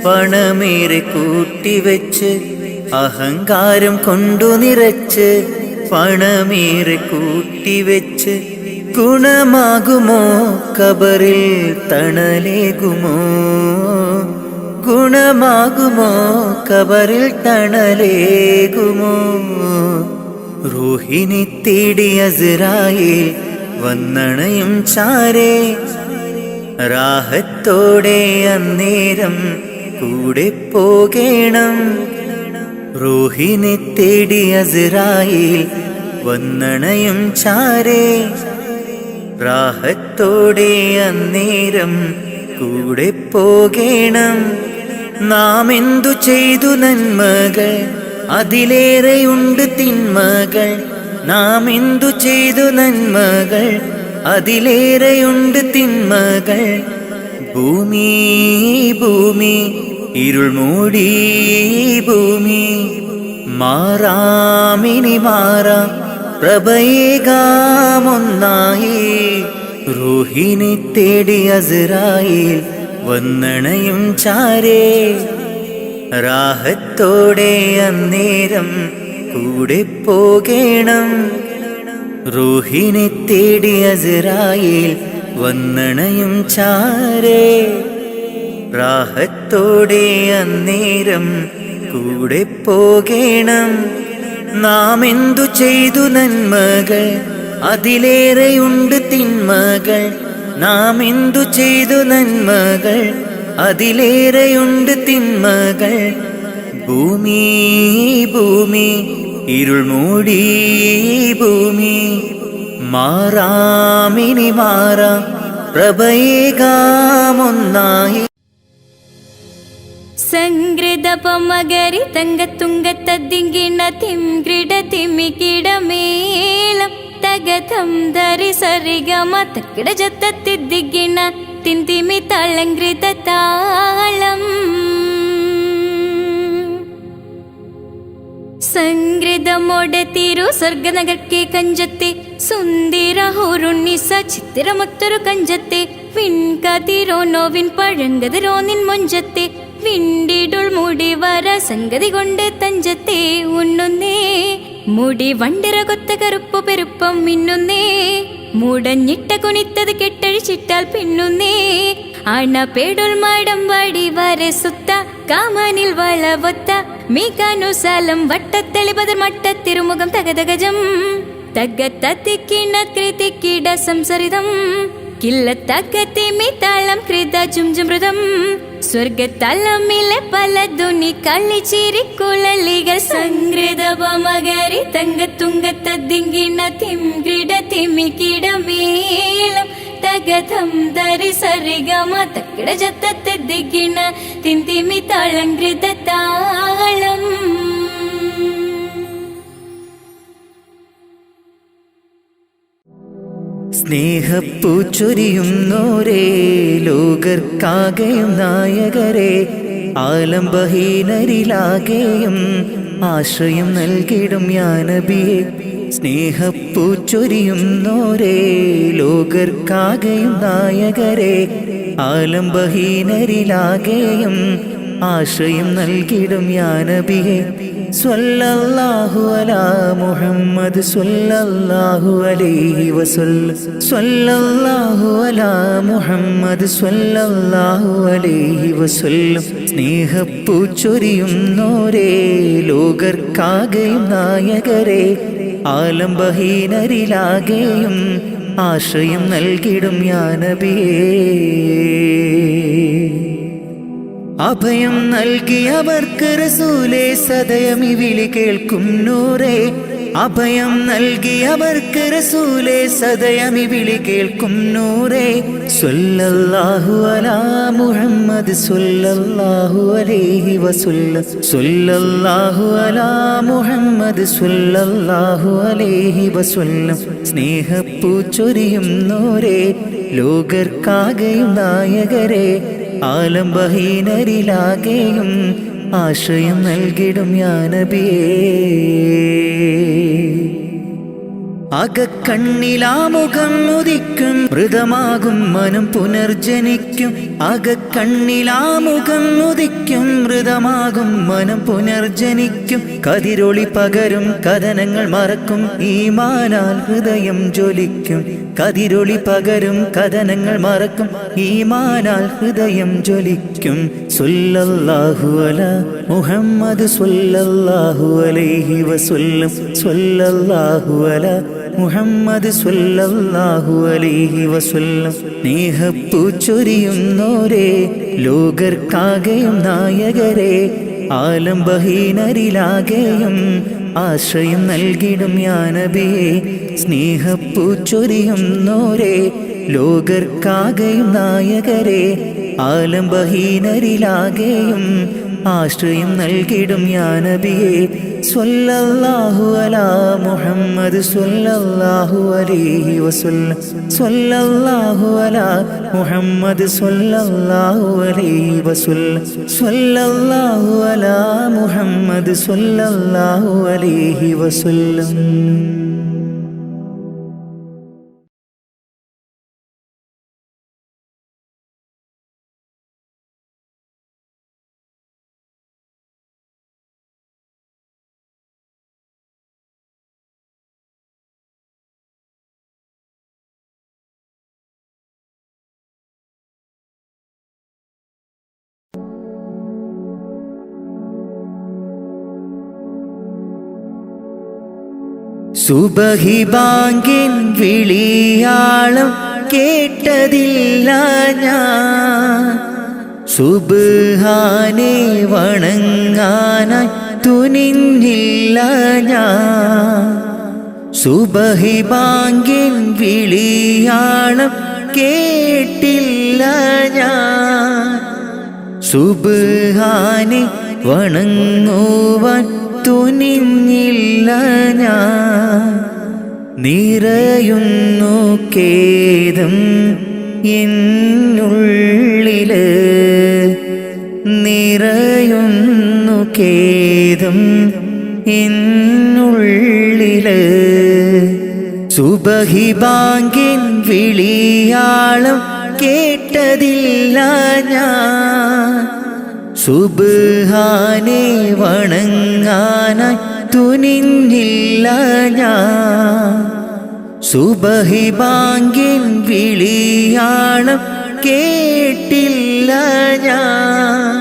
പണമേറെ കൂട്ടിവെച്ച് അഹങ്കാരം കൊണ്ടു നിറച്ച് പണമേറെ കൂട്ടിവെച്ച് ഗുണമാകുമോ കബറിൽ തണലേകുമോ ഗുണമാകുമോ കബറിൽ തണലേകുമോ റൂഹിനെ തേടി അസ്രായേൽ വന്നണയും ചാരേ റാഹത്തോടെ അന്നേരം കൂടെ പോകേണം റൂഹിനെ തേടി അസ്രായേൽ വന്നണയും ചാരേ റാഹത്തോടെ അന്നേരം കൂടെ പോകേണം നാം എന്തു ചെയ്തു നന്മകൾ അതിലേറെയുണ്ട് തിന്മകൾ നാം എന്തു ചെയ്തു നന്മകൾ അതിലേറെയുണ്ട് തിന്മകൾ ഭൂമി ഭൂമി ഇരുൾ മൂടി ഭൂമി മാറാമിനി മാറാം പ്രഭയേകാമൊന്നായി റൂഹിനെ തേടി അസ്രായേൽ വന്നണയും ചാരേ റാഹത്തോടെ അന്നേരം കൂടെ പോകേണം റൂഹിനെ തേടി അസ്രായേൽ വന്നണയും ചാരേ റാഹത്തോടെ അന്നേരം കൂടെ പോകേണം നാം എന്തു ചെയ്തു നന്മകൾ അതിലേറെയുണ്ട് തിന്മകൾ നാം എന്തു ചെയ്തു നന്മകൾ അതിലേറെയുണ്ട് തിന്മകൾ ഭൂമി ഭൂമി ഇരുൾ മൂടി ഭൂമി മാറാമിനി മാറാം പ്രഭയേകാമൊന്നായി സംഗൃതപമകരി തങ്കത്തുങ്കത്തദ്ദിങ്കിണ തിംഗ്രിട തിമികിടമേളം തകതം ധരി സരിഗമ തക്കിട ജത്തത്തിദ്ദിങ്കിണ തിന്തിമി തളങ്കൃത താളം സംഗൃതമോടെ തിരു സ്വർഗനഗർക്കെ കഞ്ചത്തെ സുന്ദര ഹോറുണ്ണിസ ചിത്തിരമൊത്തൊരു കഞ്ചത്തെ വിൺകതിരോ നോവിൻ പഴങ്കതിരോ നിൻ മൊഞ്ചത്തെ വിണ്ടിടുൾ മുടി വര സംഗതി കൊണ്ട് തഞ്ചത്തെ ഉണ്ണുന്നേ മുടി വണ്ടിര കൊത്ത കറുപ്പു പെരുപ്പം മിന്നുന്നേ മുടഞ്ഞിട്ട കുനിത്തത് കെട്ടഴിച്ചിട്ടാൽ പിന്നുന്നേ അണപേടുൾ മാടം വാടി വരെ സുത്ത കാമനിൽ വളവൊത്ത മീകാനുസാലം വട്ടത്തെളിപതർ മട്ടത്തിരുമുഖം തകതകജം തകത്തത്തിക്കിണ കൃതിക്കിട സംസരിതം കില്ലത്തകത്തിമി താളം കൃത ജുംജുമൃതം സ്വർഗത്തലമിലെ പല ധുനി കളിച്ചിരിക്കുഴലികൾ സംഗൃതപമകരി തങ്കത്തുങ്കത്തദ്ദിങ്കിണ തിംഗ്രിട തിമികിടമേളം തകതം ധരി സരിഗമ തക്കിട ജത്തത്തിദ്ദിങ്കിണ തിന്തിമി താളങ്കൃത താളം സ്നേഹപ്പൂച്ചൊരിയുന്നോരേ ലോകർക്കാകെയും നായകരെ ആലംബഹീനരിലാകെയും ആശ്രയം നൽകിടും യാനബിയെ സ്നേഹപ്പൂച്ചൊരിയുന്നോരേ ലോകർക്കാകെയും നായകരെ ആലംബഹീനരിലാകെയും ആശ്രയം നൽകിടും യാ നബിയേ സ്വല്ലല്ലാഹു അലാ മുഹമ്മദ് സ്വല്ലല്ലാഹു അലൈഹി വസല്ലം സ്വല്ലല്ലാഹു അലാ മുഹമ്മദ് സ്വല്ലല്ലാഹു അലൈഹി വസല്ലം സ്നേഹപ്പൂച്ചൊരിയുന്നോരേ ലോകർക്കാകെയും നായകരെ ആലംബഹീനരിലാകെയും ആശ്രയം നൽകിടും യാ നബിയേ അഭയം നൽകിയവർക്ക് റസൂലേ സദയം ഈ വിളി കേൾക്കും നൂറേ അഭയം നൽകിയവർക്ക് റസൂലേ സദയം ഈ വിളി കേൾക്കും നൂറേ സ്വല്ലല്ലാഹു അലാ മുഹമ്മദ് സ്വല്ലല്ലാഹു അലൈഹി വസല്ലം സ്വല്ലല്ലാഹു അലാ മുഹമ്മദ് സ്വല്ലല്ലാഹു അലൈഹി വസല്ലം സ്നേഹപ്പൂച്ചൊരിയുന്നോരേ ലോകർക്കാകെയും നായകരെ ആലംബഹീനരിലാകെയും ആശ്രയം നൽകിടും യാ നബിയേ അകക്കണ്ണിലാമുഖം ഉദിക്കും മൃതമാകും മനം പുനർജനിക്കും അകക്കണ്ണിലാമുഖം ഉദിക്കും മൃതമാകും മനം പുനർജനിക്കും കതിരൊളി പകരും കഥനങ്ങൾ മറക്കും ഈമാനാൽ ഹൃദയം ജ്വലിക്കും കതിരൊളി പകരും കഥനങ്ങൾ മറക്കും ഈമാനാൽ ഹൃദയം ജ്വലിക്കും സ്വല്ലല്ലാഹു അലാ മുഹമ്മദ് സ്വല്ലല്ലാഹു അലൈഹി വസല്ലം സ്വല്ലല്ലാഹു അലാ മുഹമ്മദ് സ്വല്ലല്ലാഹു അലൈഹി വസല്ലം സ്നേഹപ്പൂച്ചൊരിയുന്നോരേ ലോകർക്കാകെയും നായകരെ ആലംബഹീനരിലാകെയും ആശ്രയം നൽകിടും യാ നബിയേ സ്നേഹപ്പൂച്ചൊരിയുന്നോരേ ലോകർക്കാകെയും നായകരെ ആലംബഹീനരിലാകെയും ആശ്രയം നൽകിടും യാ നബിയേ സ്വല്ലല്ലാഹു അലാ മുഹമ്മദ് സ്വല്ലല്ലാഹു അലൈഹി വസല്ലം സ്വല്ലല്ലാഹു അലാ മുഹമ്മദ് സ്വല്ലല്ലാഹു അലൈഹി വസല്ലം സ്വല്ലല്ലാഹു അലാ മുഹമ്മദ് സ്വല്ലല്ലാഹു അലൈഹി വസല്ലം സുബഹി ബാങ്കിൻ വിളിയാളം കേട്ടതില്ല ഞാൻ സുബ്ഹാനെ വണങ്ങാനായി തുനിഞ്ഞില്ല ഞാൻ സുബഹി ബാങ്കിൻ വിളിയാളം കേട്ടില്ല ഞാൻ സുബ്ഹാനെ വണങ്ങുവാൻ തുനിഞ്ഞില്ല ഞാൻ നിറയുന്നു ഖേദം എന്നുള്ളില് നിറയുന്നു ഖേദം എന്നുള്ളില് സുബഹി ബാങ്കിൻ വിളിയാളം കേട്ടതില്ല ഞാൻ സുബ്ഹാനെ വണങ്ങാനായി തുനിഞ്ഞില്ല ഞാൻ സുബഹി ബാങ്കിൻ വിളിയാളം കേട്ടില്ല ഞാൻ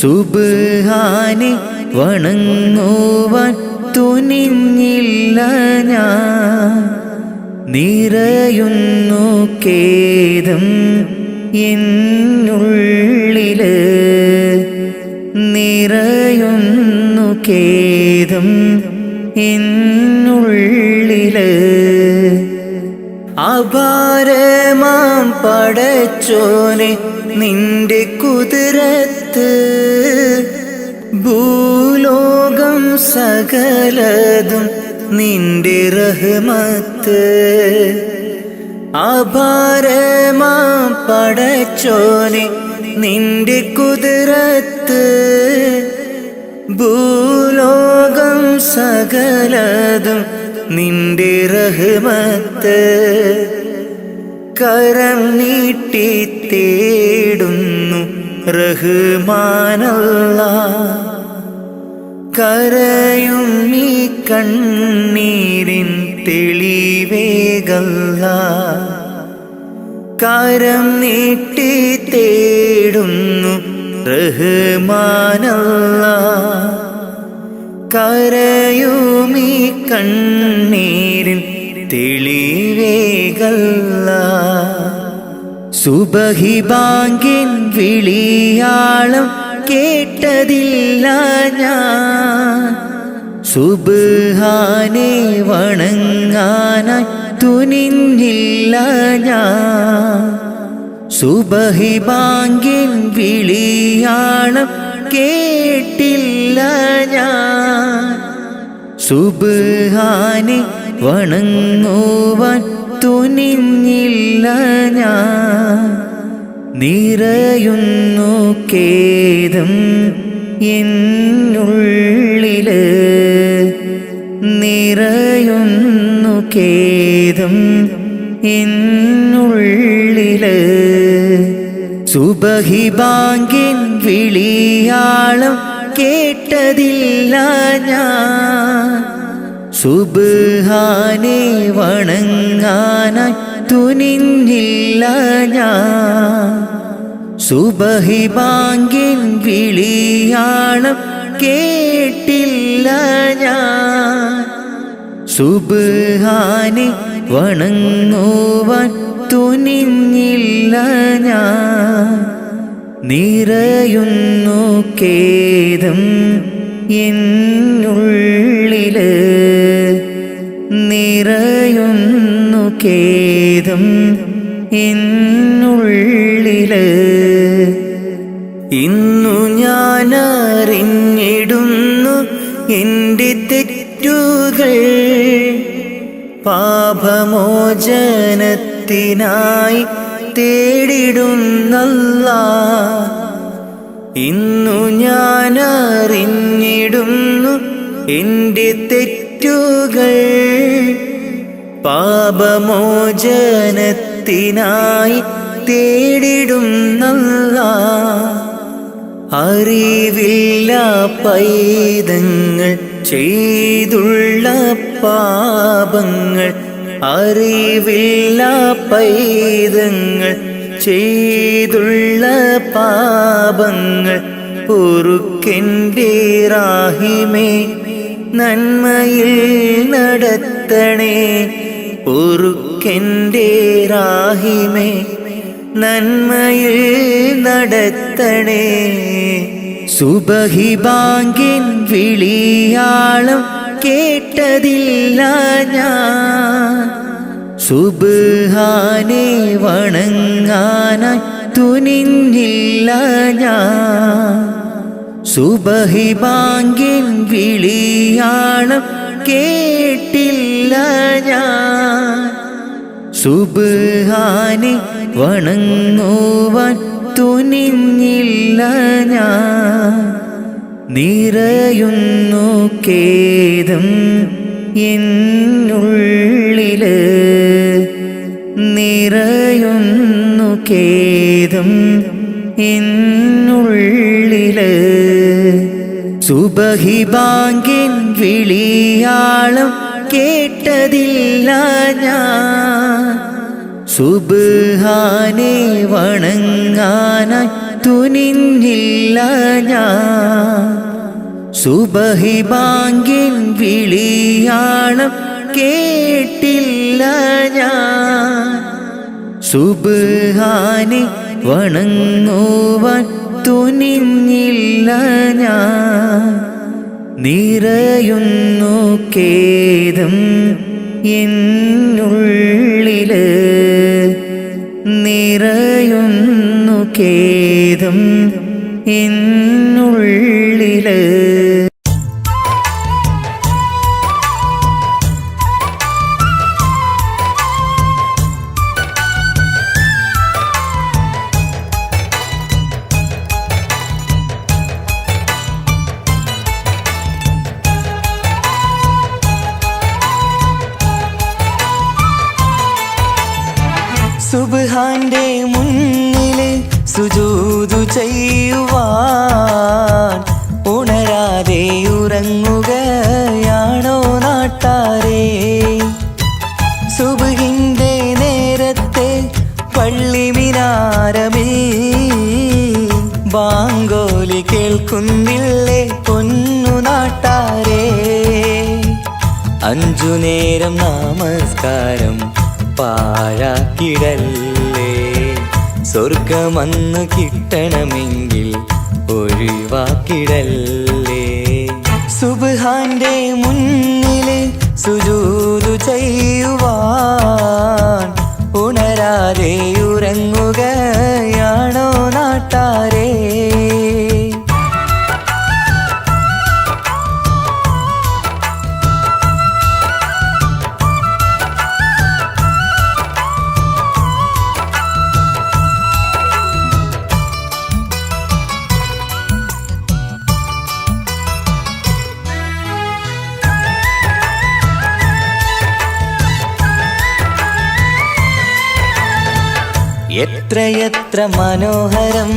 സുബ്ഹാനെ വണങ്ങുവാൻ തുനിഞ്ഞില്ല ഞാൻ നിറയുന്നു ഖേദം എന്നുള്ളില് നിറയുന്നു ഖേദം എന്നുള്ളില് അപാരമാം പടച്ചോനെ നിന്റെ കുതിരത്ത് ഭൂലോകം സകലതും നിന്റെ റഹ്മത്ത് അപാരമാം പടച്ചോനെ നിന്റെ കുതിരത്ത് ഭൂലോകം സകലതും നിന്റെ റഹ്മത്ത് കരം നീട്ടി തേടുന്നു റഹ്മാനല്ലാ. കരയും ഈ കണ്ണീരിൻ തെളിവേകല്ലാ. കരം നീട്ടി തേടുന്നു റഹ്മാനല്ലാ. കരയും ഈ കണ്ണീരിൻ തെളിവേകല്ലാ. സുബഹി ബാങ്കിൻ വിളിയാളം കേട്ടതില്ല ഞാൻ. സുബ്ഹാനെ വണങ്ങാനായി തുനിഞ്ഞില്ല ഞാൻ. സുബഹി ബാങ്കിൻ വിളിയാളം കേട്ടില്ല ഞാൻ. സുബ്ഹാനെ വണങ്ങുവാൻ തുനിഞ്ഞില്ല ഞാൻ. നിറയുന്നു ഖേദം എന്നുള്ളില്. നിറയുന്നു ഖേദം എന്നുള്ളില്. സുബഹി ബാങ്കിൻ വിളിയാളം കേട്ടതില്ല ഞാൻ. സുബ്ഹാനെ വണങ്ങാനായി തുനിഞ്ഞില്ല ഞാൻ. സുബഹി ബാങ്കിൻ വിളിയാളം കേട്ടില്ല ഞാൻ. സുബ്ഹാനെ വണങ്ങുവാൻ തുനിഞ്ഞില്ല ഞാൻ. നിറയുന്നു ഖേദം എന്നുള്ളില്. നിറയുന്നു ഖേദം എന്നുള്ളില്. ഇന്നു ഞാൻ അറിഞ്ഞിടുന്നു എൻ്റെ തെറ്റുകൾ. പാപമോചനത്തിനായി തേടിടുന്നല്ലാ. ഇന്നു ഞാൻ അറിഞ്ഞിടുന്നു എൻ്റെ തെറ്റുകൾ. പാപമോചനത്തിനായി തേടിടുന്നല്ലാ. അറിവില്ല പൈതങ്ങൾ ചെയ്തുള്ള പാപങ്ങൾ. അറിവില്ല പൈതങ്ങൾ ചെയ്തുള്ള പാപങ്ങൾ. പൊറുക്കെൻ്റെ റാഹിമേ നന്മയിൽ നടത്തണേ. പൊറുക്കെൻ്റെ റാഹിമേ നന്മയിൽ നടത്തണേ. സുബഹി ബാങ്കിൻ വിളിയാളം കേട്ടതില്ല ഞാൻ. സുബ്ഹാനെ വണങ്ങാനായി തുനിഞ്ഞില്ല ഞാൻ. സുബഹി ബാങ്കിൻ വിളിയാളം കേട്ടില്ല ഞാൻ. സുബ്ഹാനെ വണങ്ങുവാൻ തുനിഞ്ഞില്ല ഞാൻ. നിറയുന്നു ഖേദം എന്നുള്ളില്. നിറയുന്നു ഖേദം എന്നുള്ളില്. സുബഹി ബാങ്കിൻ വിളിയാളം കേട്ടതില്ല ഞാൻ. സുബ്ഹാനെ വണങ്ങാനായി തുനിഞ്ഞില്ല ഞാൻ. സുബഹി ബാങ്കിൻ വിളിയാളം കേട്ടില്ല ഞാൻ. സുബ്ഹാനെ വണങ്ങുവാൻ തുനിഞ്ഞില്ല ഞാൻ. നിറയുന്നു ഖേദം എന്നുള്ളില്. നിറയുന്നു ഖേദം എന്നുള്ളില്. സുബ്ഹാന്റെ മുന്നില് സുജൂദു ചെയ്യുവാൻ ഉണരാതെ ഉറങ്ങുകയാണോ നാട്ടാരേ? സുബ്ഹിന്റെ നേരത്തെ പള്ളി മിനാരമിൽ ബാങ്കോലി കേൾക്കുന്നില്ലേ പൊന്നു നാട്ടാരേ? 5 നേരം നമസ്കാരം പാഴാക്കിടല്ലേ, സ്വർഗമന്ന് കിട്ടണമെങ്കിൽ ഒഴിവാക്കിടല്ലേ. സുബ്ഹാന്റെ മുന്നില് സുജൂദു ചെയ്യുവാൻ ഉണരാതെ ഉറങ്ങുകയാണോ നാട്ടാരേ? എത്രയെത്ര മനോഹരം,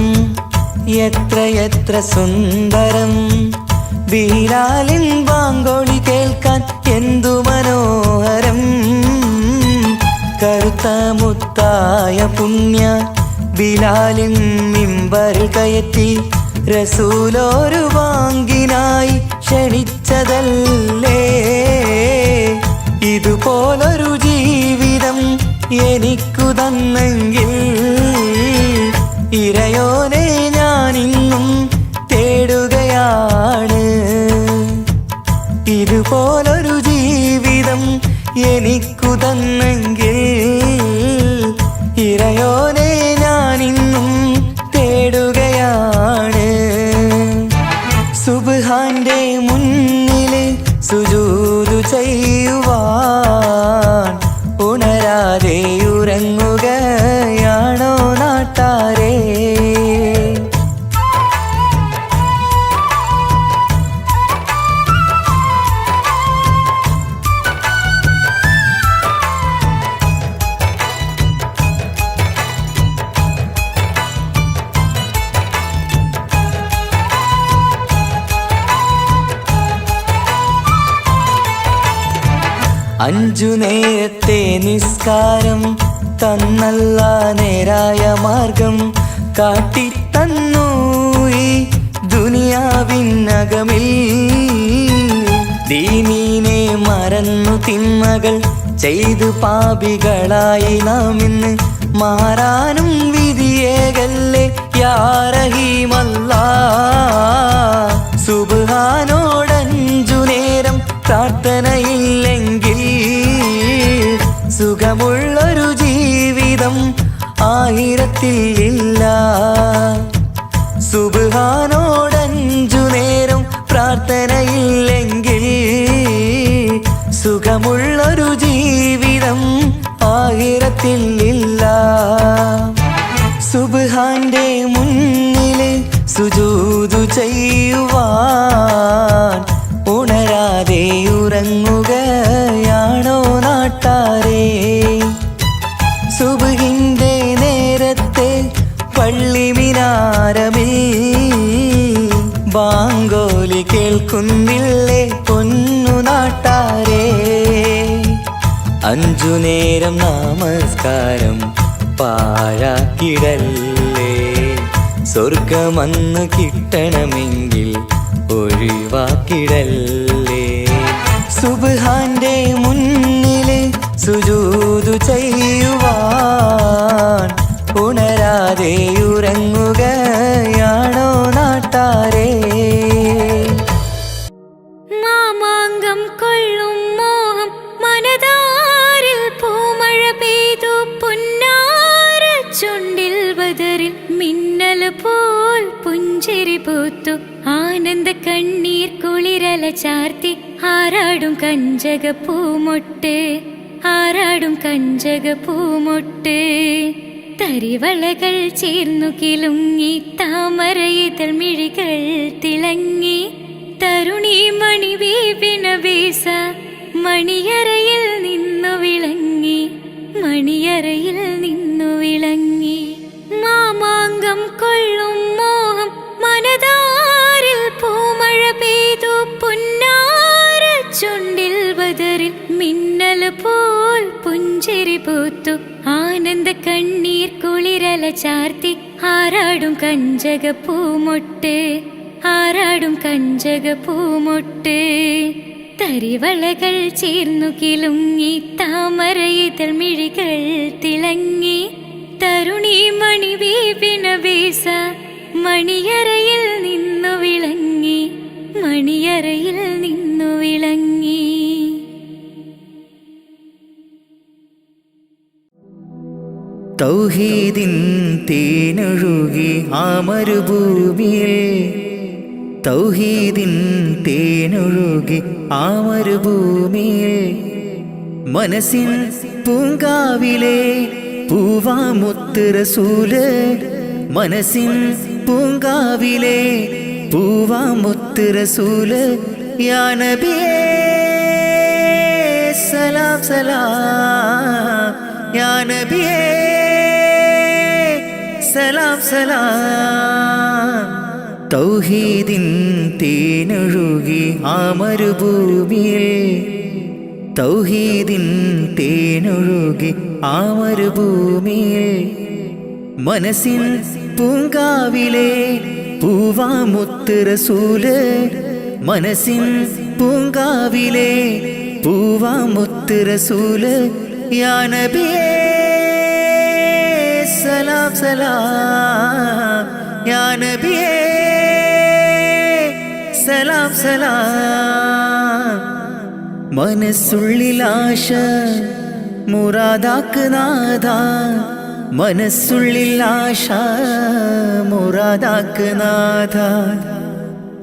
എത്രയെത്ര സുന്ദരം, ബിലാലിൻ ബാങ്കോളി കേൾക്കാൻ എന്തു മനോഹരം. കറുത്ത മുത്തായ പുണ്യ ബിലാലിൻ മിമ്പറിൽ കയറ്റി റസൂലൊരു ബാങ്കിനായി ക്ഷണിച്ചതല്ലേ. ഇതുപോലൊരു ജീവിതം എനിക്കു തന്നെങ്കിൽ ഇറയോനെ ഞാനിന്നും തേടുകയാണ്. ഇതുപോലൊരു ജീവിതം എനിക്കു തന്നെങ്കിൽ ഇറയോനെ ഞാനിന്നും തേടുകയാണ്. സുബ്ഹാന്റെ മുന്നില് സുജൂദു ചെയ്യുവാൻ ഉണരാതെ ഉറങ്ങുകയാണോ നാട്ടാരേ? അഞ്ചു നേരത്തെ നിസ്കാരം തന്നല്ല നേരായ മാർഗം കാട്ടിത്തന്നു ഈ ദുനിയാവിനകമിൽ. ദീനീനെ മറന്നു തിന്മകൾ ചെയ്തു പാപികളായി നാം ഇന്ന് മാറാനും വിധിയേകല്ലേ യാ റഹീമല്ലാഹ്. സുബ്ഹാനോടഞ്ചു നേരം പ്രാർത്ഥനയില്ലെങ്കിൽ സുഖമുള്ളൊരു ജീവിതം ആയിരത്തിൽ ഇല്ല. സുബ്ഹാനോടഞ്ചു നേരം പ്രാർത്ഥനയില്ലെങ്കിൽ സുഖമുള്ളൊരു ജീവിതം ആയിരത്തിൽ ഇല്ല. സുബ്ഹാന്റെ മുന്നില് സുജൂദു ചെയ്യുവാൻ ഉണരാതെ ഉറങ്ങുകയാണോ നാട്ടാരേ? സുബ്ഹിന്റെ നേരത്തെ പള്ളി മിനാരമിൽ ബാങ്കോലി കേൾക്കുന്നില്ലേ പൊന്നു നാട്ടാരേ? 5 നേരം നമസ്കാരം പാഴാക്കിടല്ലേ, സ്വർഗമന്ന് കിട്ടണമെങ്കിൽ ഒഴിവാക്കിടല്ലേ. സുബ്ഹാന്റെ മുന്നില് സുജൂദു ചെയ്യുവാൻ ഉണരാതെ ഉറങ്ങുകയാണോ നാട്ടാരേ? മാമാങ്കം കൊള്ളും മോഹം മനതാരിൽ പൂമഴ പെയ്തു പുന്നാര ചുണ്ടിൽ ബദറിൽ മിന്നൽ പോൽ പുഞ്ചിരി പൂത്തു ആനന്ദ കണ്ണീർ കുളിരല ചാർത്തി ആരാടും കഞ്ചക പൂമൊട്ട് ആരാടും കഞ്ചക പൂമൊട്ട്. തരിവളകൾ ചേർന്നു കിലുങ്ങി താമരയിതൾ മിഴികൾ തിളങ്ങി തരുണി മണി വീപിന വീസ മണിയറയിൽ നിന്നു വിളങ്ങി മണിയറയിൽ നിന്നു വിളങ്ങി. മാമാങ്ക മാമാങ്കം കൊള്ളും മോഹം മനതാരിൽ പൂമഴ പെയ്തു പുന്നാര ചുണ്ടിൽ ബദറിൽ മിന്നൽ പോൽ പുഞ്ചിരി പൂത്തു ആനന്ദ കണ്ണീർ കുളിരല ചാർത്തി ആരാടും കഞ്ചക പൂമൊട്ട് ആരാടും കഞ്ചക പൂമൊട്ട് തരിവളകൾ ചേർന്നു കിലുങ്ങി താമരയിതൾ മിഴികൾ തിളങ്ങി തരുണി മണി വീപിന വീസ മണിയറയിൽ നിന്നു വിളങ്ങി മണിയറയിൽ നിന്നു വിളങ്ങി. തൗഹീദിൻ തേനൊഴുകി ആ മരുഭൂമിയിൽ തൗഹീദിൻ തേനൊഴുകി ആ മരുഭൂമിയിൽ മനസ്സിൻ പൂങ്കാവിലെ പൂവാമുത്ത് റസൂല് മനസ്സിൻ പൂങ്കാവിലെ പൂവാമുത്ത് റസൂല് യാ നബിയേ സലാം സലാം യാ നബിയേ സലാം സലാം. തൗഹീദിൻ തേനൊഴുകി ആ മരുഭൂമിയിൽ തൗഹീദിൻ തേനൊഴുകി ആ മരുഭൂമിയിൽ മനസ്സിൻ പൂങ്കാവിലെ പൂവാമുത്ത് റസൂല് മനസ്സിൻ പൂങ്കാവിലെ പൂവാമുത്ത് റസൂല് യാ നബിയേ സലാം സലാം യാ നബിയേ സലാം സലാം. മനസ്സുള്ളിൽ ആശ മുറാദാക്ക് നാഥ മനസ്സുള്ളിൽ ആശ മുറാദാക്ക് നാഥ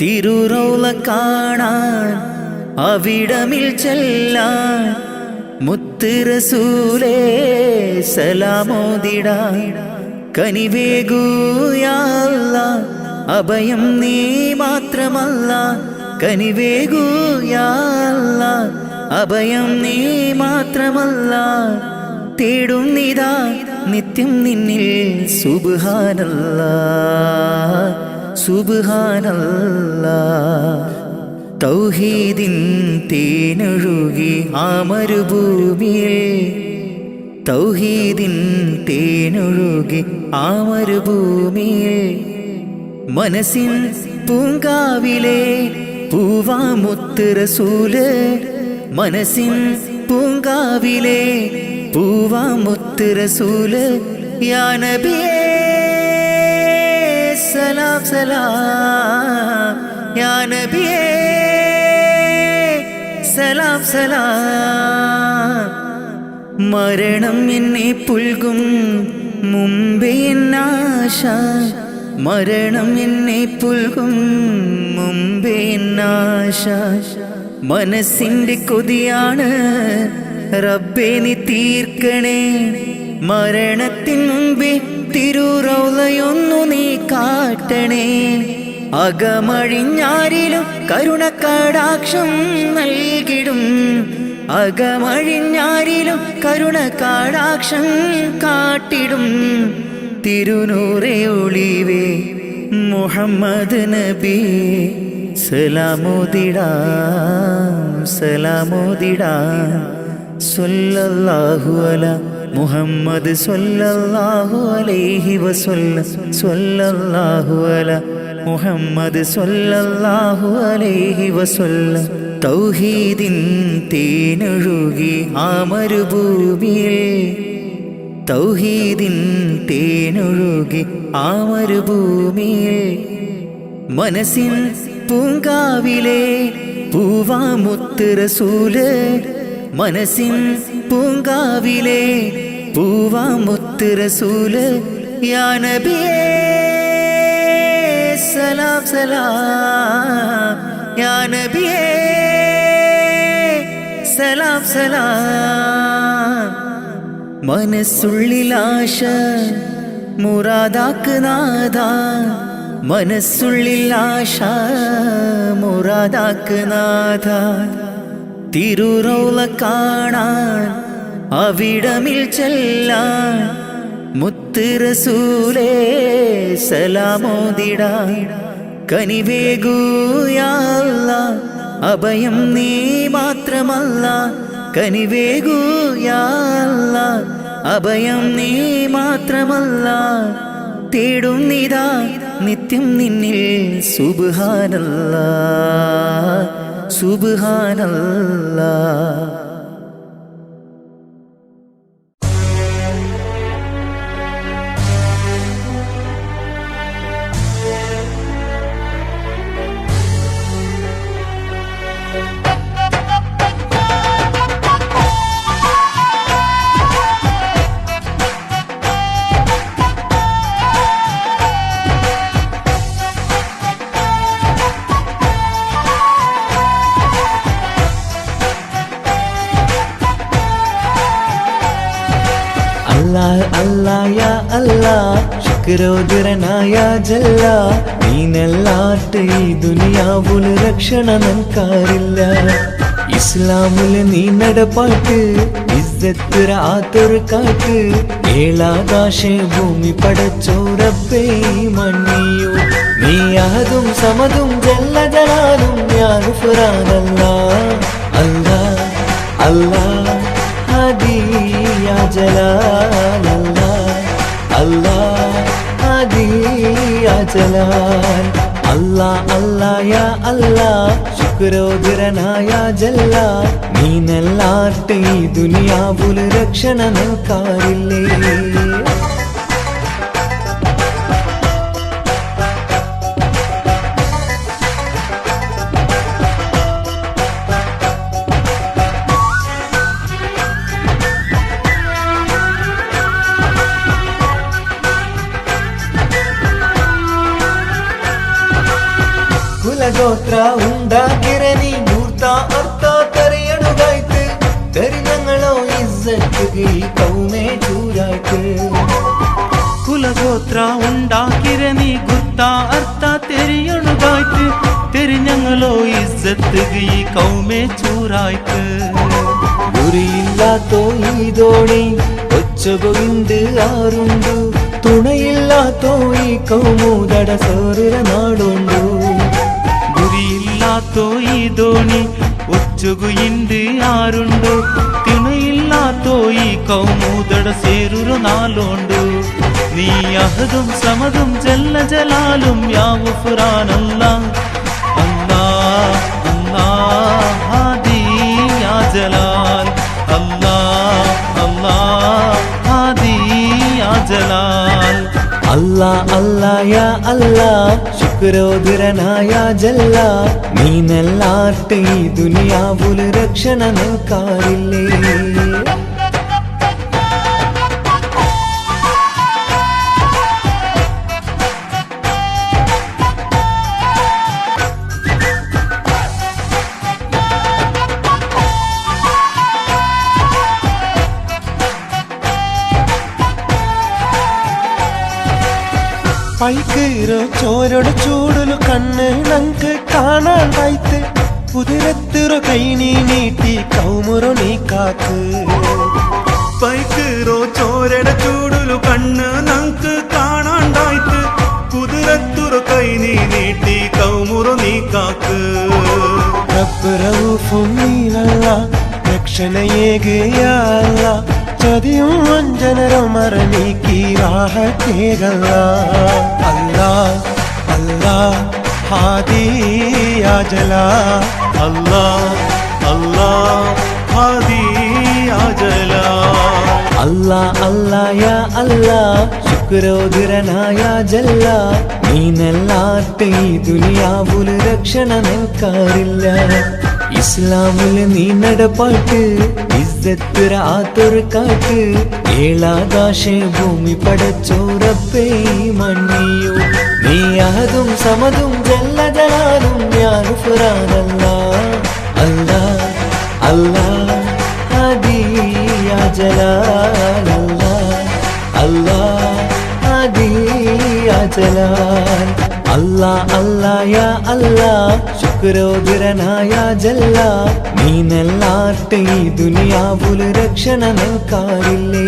തിരുറൗള കാണാൻ അവിടമിൽ ചെല്ലാൻ മുത്ത് റസൂലേ സലാമോദിടാൻ കനിവേകൂ യാ അല്ലാഹ് അഭയം നീ മാത്രമല്ല കനിവേകൂ യാ അല്ലാഹ് അഭയം നീ മാത്രമല്ല തേടുന്നിതാ നിത്യം നിന്നിൽ സുബ്ഹാനല്ലാഹ് സുബ്ഹാനല്ലാഹ്. തൗഹീദിൻ തേനൊഴുകി ആ മരുഭൂമിയിൽ തൗഹീദിൻ തേനൊഴുകി ആ മരുഭൂമിയിൽ മനസ്സിൻ പൂങ്കാവിലെ പൂവാമുത്ത് റസൂല് മനസ്സിൻ പൂങ്കാവിലെ പൂവാമുത്ത് റസൂല് യാ നബിയേ സലാം സലാം യാ നബിയേ സലാം സലാം. മരണം എന്നെ പുൽകും മുമ്പേ എന്നാശ മരണം എന്നെ പുൽകും മുമ്പേ എന്നാശ മനസ്സിൻ്റെ കൊതിയാണ് റബ്ബേ നീ തീർക്കണേ മരണത്തിൻ മുമ്പേ തിരുറൗളയൊന്നു നീ കാട്ടണേ അകമഴിഞ്ഞാരിലും കരുണക്കടാക്ഷം നൽകിടും അകമഴിഞ്ഞാരിലും കരുണക്കടാക്ഷം കാട്ടിടും തിരുനൂറേ ഒളിവേ മുഹമ്മദ് നബി സലാമോദിടാം സലാമോദിടാം സ്വല്ലല്ലാഹു അലാ മുഹമ്മദ് സ്വല്ലല്ലാഹു അലൈഹി വസല്ലം സ്വല്ലല്ലാഹു അലാ മുഹമ്മദ് സ്വല്ലല്ലാഹു അലൈഹി വസല്ലം. തൗഹീദിൻ തേനൊഴുകി ആ മരുഭൂമിയിൽ തൗഹീദിൻ തേനൊഴുകി ആ മരുഭൂമിയിൽ മനസ്സിൻ പൂങ്കാവിലെ പൂവാമുത്ത് റസൂല് മനസ്സിൻ പൂങ്കാവിലെ പൂവാമുത്ത് റസൂല് യാ നബിയേ സലാം സലാം യാ നബിയേ സലാം സലാം. മനസ്സുള്ളിൽ ആശ മുറാദാക്ക് നാഥ മനസ്സുള്ളിൽ ആശ മുറാദാക്ക് നാഥ തിരുറൗള കാണാൻ അവിടമിൽ ചെല്ലാൻ മുത്ത് മുത്ത് റസൂലേ സലാമോദിട കനിവേകൂ യാ അല്ലാഹ് അഭയം നീ മാത്രമല്ല കനിവേകൂ യാ അല്ലാഹ് അഭയം നീ മാത്രമല്ല തേടും നീതാ നിത്യം നിന്നിൽ സുബ്ഹാനല്ലാഹ് സുബ്ഹാനല്ലാഹ്. അല്ലാഹ് അല്ലാഹ് യാ അല്ലാഹ് ശുക്രോദരനായ ജല്ല നീനല്ലാട്ട് ഈ ദുനിയാവുൽ രക്ഷണ നൻകാരില്ല ഇസ്ലാമില് നീ നടപ്പാട്ട് ഇസ്സത്ത് ആത്തൊരു കാട്ട് ഏഴാകാശ ഭൂമി പടച്ചോറപ്പേ മണ്ണിയു നീ അഹദും സമതും ജല്ല ജലാലും യാ ഗുഫ്രാനല്ലാഹ് അല്ലാഹ് അല്ലാഹ് ഹാദി യാ ജലാൽ അല്ലാഹ് അല്ലാഹ് ഹാദി യാ ജലാൽ അല്ലാഹ് അല്ലാഹ് യാ അല്ലാഹ് ശുക്രോദരനായ ജല്ല നീനല്ലാട്ട് ഈ ദുനിയാവുൽ രക്ഷണ നൻകാരില്ലേ. കുലഗോത്ര ഉണ്ടാക്കിരനി മൂർത്ത അർത്ഥ തെറിയണുകായ്ക്ക് തെരിഞ്ഞങ്ങളോ ഇസ്സത്ത് ഈ കൗമേ ചൂരായ്ക്ക് കുലഗോത്ര ഉണ്ടാക്കിരനി ഗുർത്ത അർത്ഥ തെരിയണുകായ്ക്ക് തെരിഞ്ഞങ്ങളോ ഇസ്സത്ത് ഈ കൗമേ ചൂരായ്ക്ക് ഗുരിയില്ലാത്തോ ഈ ദോണി ഒച്ചകൊയിണ്ട് ആറുണ്ടു തുണയില്ലാത്തോ ഈ കൗമൂതട സോറുര നാടുണ്ടു ഗുരിയില്ലാത്തോ ഈ ദോണി ഒച്ചുകുയിണ്ട് ആരുണ്ടോ തിണയില്ലാത്തോ ഈ കൗമൂതട സേരുരു നാളുണ്ടു നീ അഹദും സമതും ജല്ല ജലാലും യാ ഗുഫ്രാനല്ലാഹ് അല്ലാഹ് അല്ലാഹ് ഹാദി യാ ജലാൽ അല്ലാഹ് അല്ലാഹ് ഹാദി യാ ജലാൽ അല്ലാഹ് അല്ലാഹ് യാ അല്ലാഹ് ശുക്രോദരനായ ജല്ല നീനല്ലാട്ട് ഈ ദുനിയാവുൽ രക്ഷണ നൻകാരില്ലേ. പൈക്കീറോ ചോരോട് ചൂടുലു കണ്ണ് നങ്ക് കാണാണ്ടായിത്ത് കുതിരത്തിറു കൈ നീ നീട്ടി കൗമുറു നീ കാത്ത് പൈക്കീറോ ചോരട ചൂടുലു കണ്ണ് നങ്ക് കാണാണ്ടായിത്ത് കുതിരത്തുറു കൈ നീ നീട്ടി കൗമുറു നീ കാക്ക് റബ്ബ് റഊഫും നീനല്ല രക്ഷണയേകയല്ല ചതിയും വഞ്ചനരും മറനീക്കി രാഹത്തേകല്ല അല്ലാഹ് അല്ലാഹ് ഹാദി യാ ജലാൽ അല്ലാഹ് അല്ലാഹ് ഹാദി യാ ജലാൽ അല്ലാഹ് അല്ലാഹ് യാ അല്ലാഹ് ശുക്രോദരനായ ജല്ല നീനല്ലാട്ട് ഈ ദുനിയാവുൽ രക്ഷണ നൻകാരില്ല ഇസ്ലാമില് നീ നടപ്പാട്ട് ഇസ്സത്ത് ആത്തൊരു കാട്ട് ഏഴാകാശ ഭൂമി പടച്ചോറപ്പേ മണ്ണിയു നീ അഹദും സമതും ജല്ല ജലാലും യാ ഗുഫ്രാനല്ലാഹ് അല്ലാഹ് അല്ലാഹ് ഹാദി യാ ജലാൽ അല്ലാഹ് അല്ലാഹ് ഹാദി യാ ജലാൽ അല്ലാഹ് അല്ലാഹ് യാ അല്ലാഹ് ശുക്രോദരനായ ജല്ല നീനല്ലാട്ട് ഈ ഈ ദുനിയാവുൽ രക്ഷണ നൽകാറില്ലേ.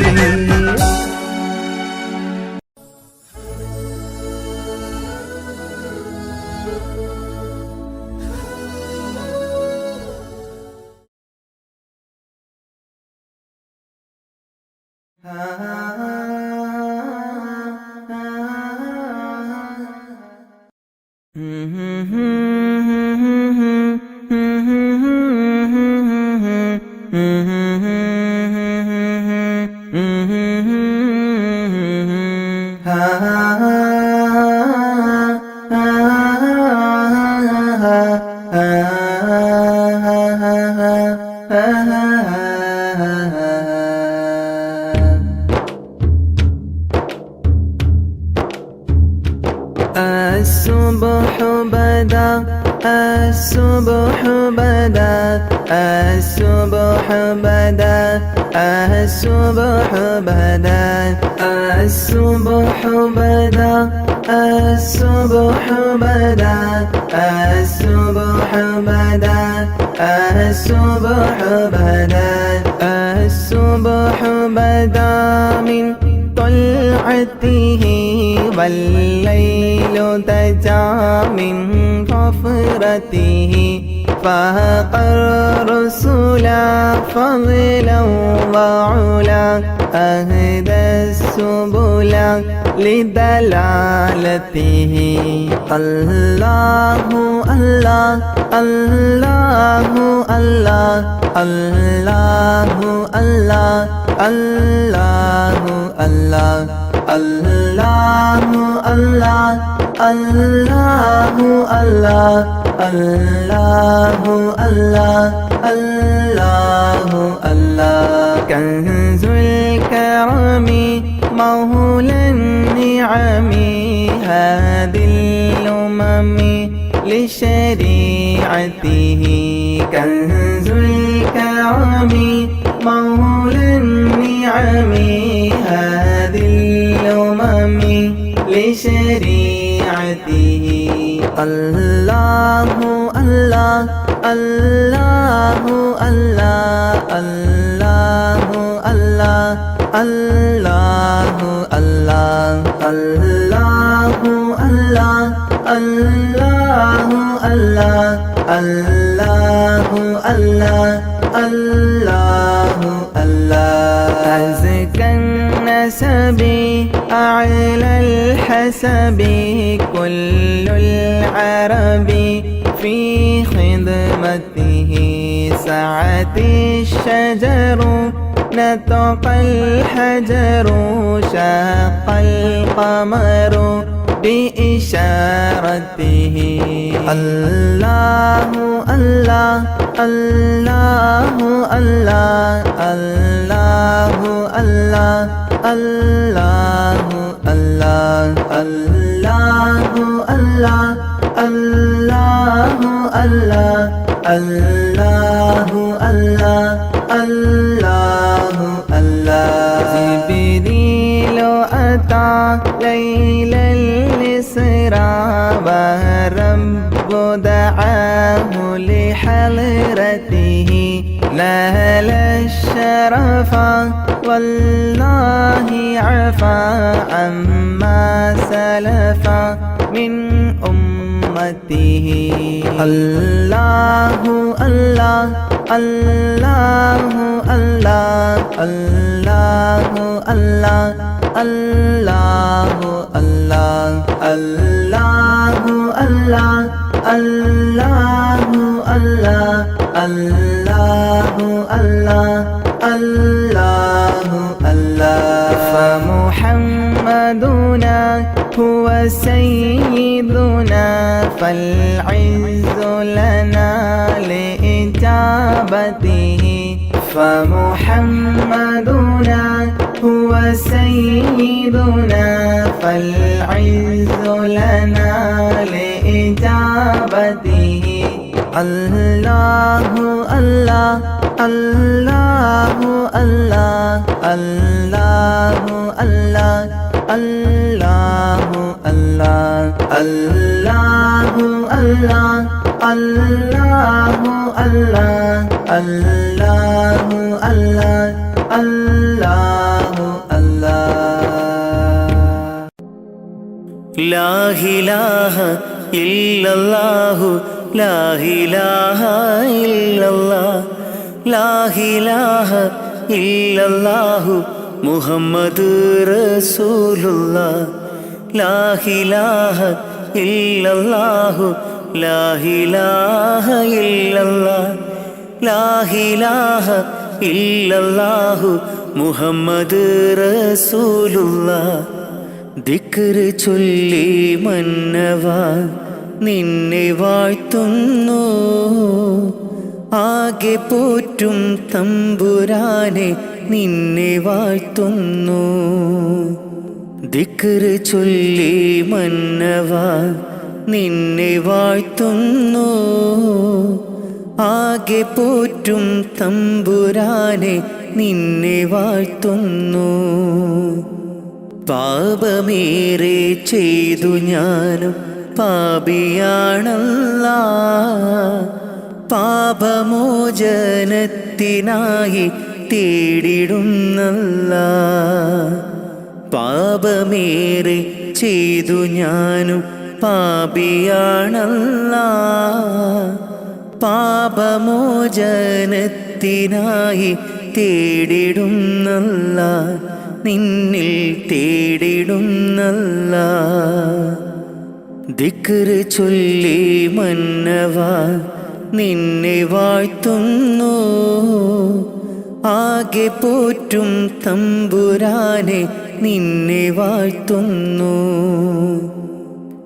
الصبح بدا الصبح بدا الصبح بدا الصبح بدا الصبح بدا الصبح بدا الصبح بدا الصبح بدا الصبح بدا من طلعته والليل تجا من غفرته فاق الرسل فضلا وعلا أهدى السبل لدلالته الله الله الله الله الله الله الله الله الله الله الله الله الله الله الله الله كنز الكرم مولى النعم هادي الأمم لشريعته كنز الكرم مولى النعم هادي الأمم لشريعته الله الله الله الله الله الله الله الله الله الله الله الله الله الله الله الله أزكى النسب أعلى الحسب كل العرب في خدمته سعت الشجر نطق الحجر شاق القمر بإشارته الله الله الله الله الله الله الله الله الله الله الله الله الله الله الله الله جبريل أتى ليلا الإسراء والرب دعاه لحضرته نال الشرف والله عفا عما سلف من أمته الله الله الله الله الله الله الله الله الله الله الله الله الله الله الله الله فمحمدنا هو سيدنا فالعز لنا لإجابته فمحمدنا هو سيدنا فالعز لنا لإجابته الله الله الله الله الله الله الله الله الله الله الله الله الله الله الله الله لا إله إلا الله لا إله إلا الله لا إله إلا الله محمد رسول الله لا إله ഇല്ലല്ലാഹു ലാ ഇലാഹ ഇല്ലല്ലാഹ് ലാ ഇലാഹ ഇല്ലല്ലാഹു മുഹമ്മദ് റസൂലുള്ളാഹ് ദിക്റ് ചൊല്ലി മന്നവാ നിന്നെ വാഴ്ത്തുന്നു ആകെ പോറ്റും തമ്പുരാനെ നിന്നെ വാഴ്ത്തുന്നു ദിക്റ് ചൊല്ലി മന്നവാ നിന്നെ വാഴ്ത്തുന്നു ആകെ പോറ്റും തമ്പുരാനെ നിന്നെ വാഴ്ത്തുന്നു പാപമേറെ ചെയ്തു ഞാനും പാപിയാണല്ലാ പാപമോചനത്തിനായി തേടിടുന്നല്ലാ പാപമേറെ ചെയ്തു ഞാനും പാപിയാണല്ലാ പാപമോചനത്തിനായി തേടിടുന്നല്ലാ നിന്നിൽ തേടിടുന്നല്ലാ ദിക്റ് ചൊല്ലി മന്നവാ നിന്നെ വാഴ്ത്തുന്നു ആകെ പോറ്റും തമ്പുരാനെ നിന്നെ വാഴ്ത്തുന്നു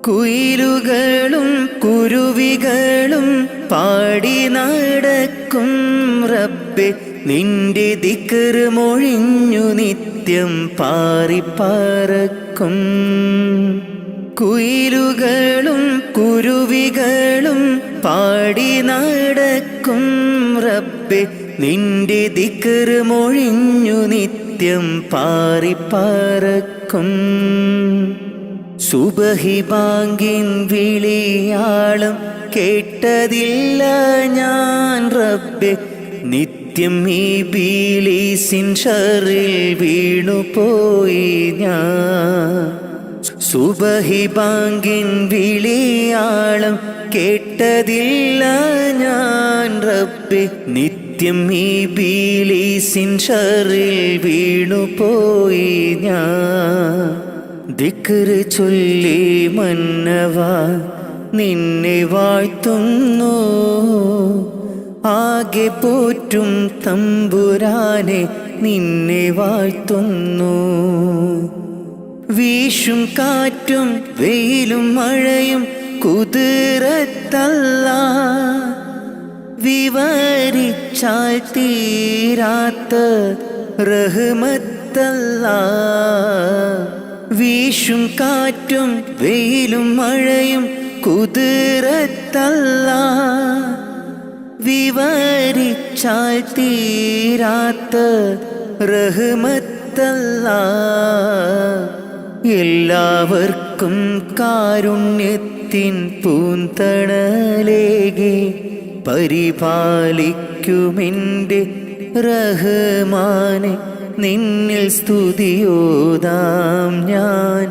കുയിലുകളും കുരുവികളും പാടി നടക്കും റബ്ബേ നിന്റെ ദിക്റ് മൊഴിഞ്ഞു നിത്യം പാറിപ്പറക്കും കുയിലുകളും കുരുവികളും പാടി നടക്കും റബ്ബേ നിന്റെ ദിക്റ് മൊഴിഞ്ഞു നിത്യം പാറിപ്പറക്കും സുബഹി ബാങ്കിൻ വിളിയാളം കേട്ടതില്ല ഞാൻ റബ്ബേ നിത്യം ഈ ബീലീസിൻ ഷറിൽ വീണുപോയി ഞാൻ സുബഹി ബാങ്കിൻ വിളിയാളം കേട്ടതില്ല ഞാൻ റബ്ബേ നിത്യം ഈ ബീലീസിൻ ഷറിൽ വീണുപോയി ഞാൻ ദിക്റ് ചൊല്ലി മന്നവാ നിന്നെ വാഴ്ത്തുന്നു ആകെ പോറ്റും തമ്പുരാനെ നിന്നെ വാഴ്ത്തുന്നു വീശും കാറ്റും വെയിലും മഴയും കുതിരത്തല്ലാ വിവരിച്ചാൽ തീരാത്ത റഹ്മത്തല്ലാ വീശും കാറ്റും വെയിലും മഴയും കുതിരത്തല്ലാ വിവരിച്ചാൽ തീരാത്ത റഹ്മത്തല്ലാ എല്ലാവർക്കും കാരുണ്യത്തിൻ പൂന്തണലേകെ പരിപാലിക്കുമെൻ്റെ റഹ്മാനെ നിന്നിൽ സ്തുതിയോതാം ഞാൻ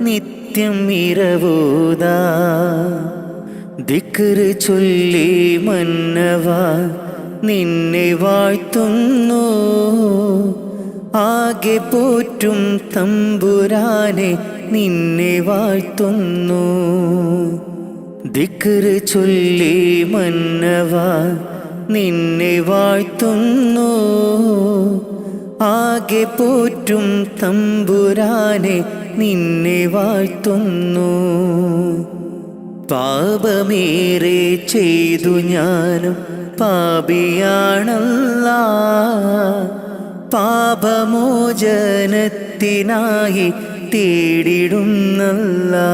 നിത്യം ഇരവോതാം ദിക്റ് ചൊല്ലി മന്നവാ നിന്നെ വാഴ്ത്തുന്നു ആകെ പോറ്റും തമ്പുരാനെ നിന്നെ വാഴ്ത്തുന്നു ദിക്റ് ചൊല്ലി മന്നവാ നിന്നെ വാഴ്ത്തുന്നു ആകെ പോറ്റും തമ്പുരാനെ നിന്നെ വാഴ്ത്തുന്നു പാപമേറെ ചെയ്തു ഞാനും പാപിയാണല്ലാ പാപമോചനത്തിനായി തേടിടുന്നല്ലാ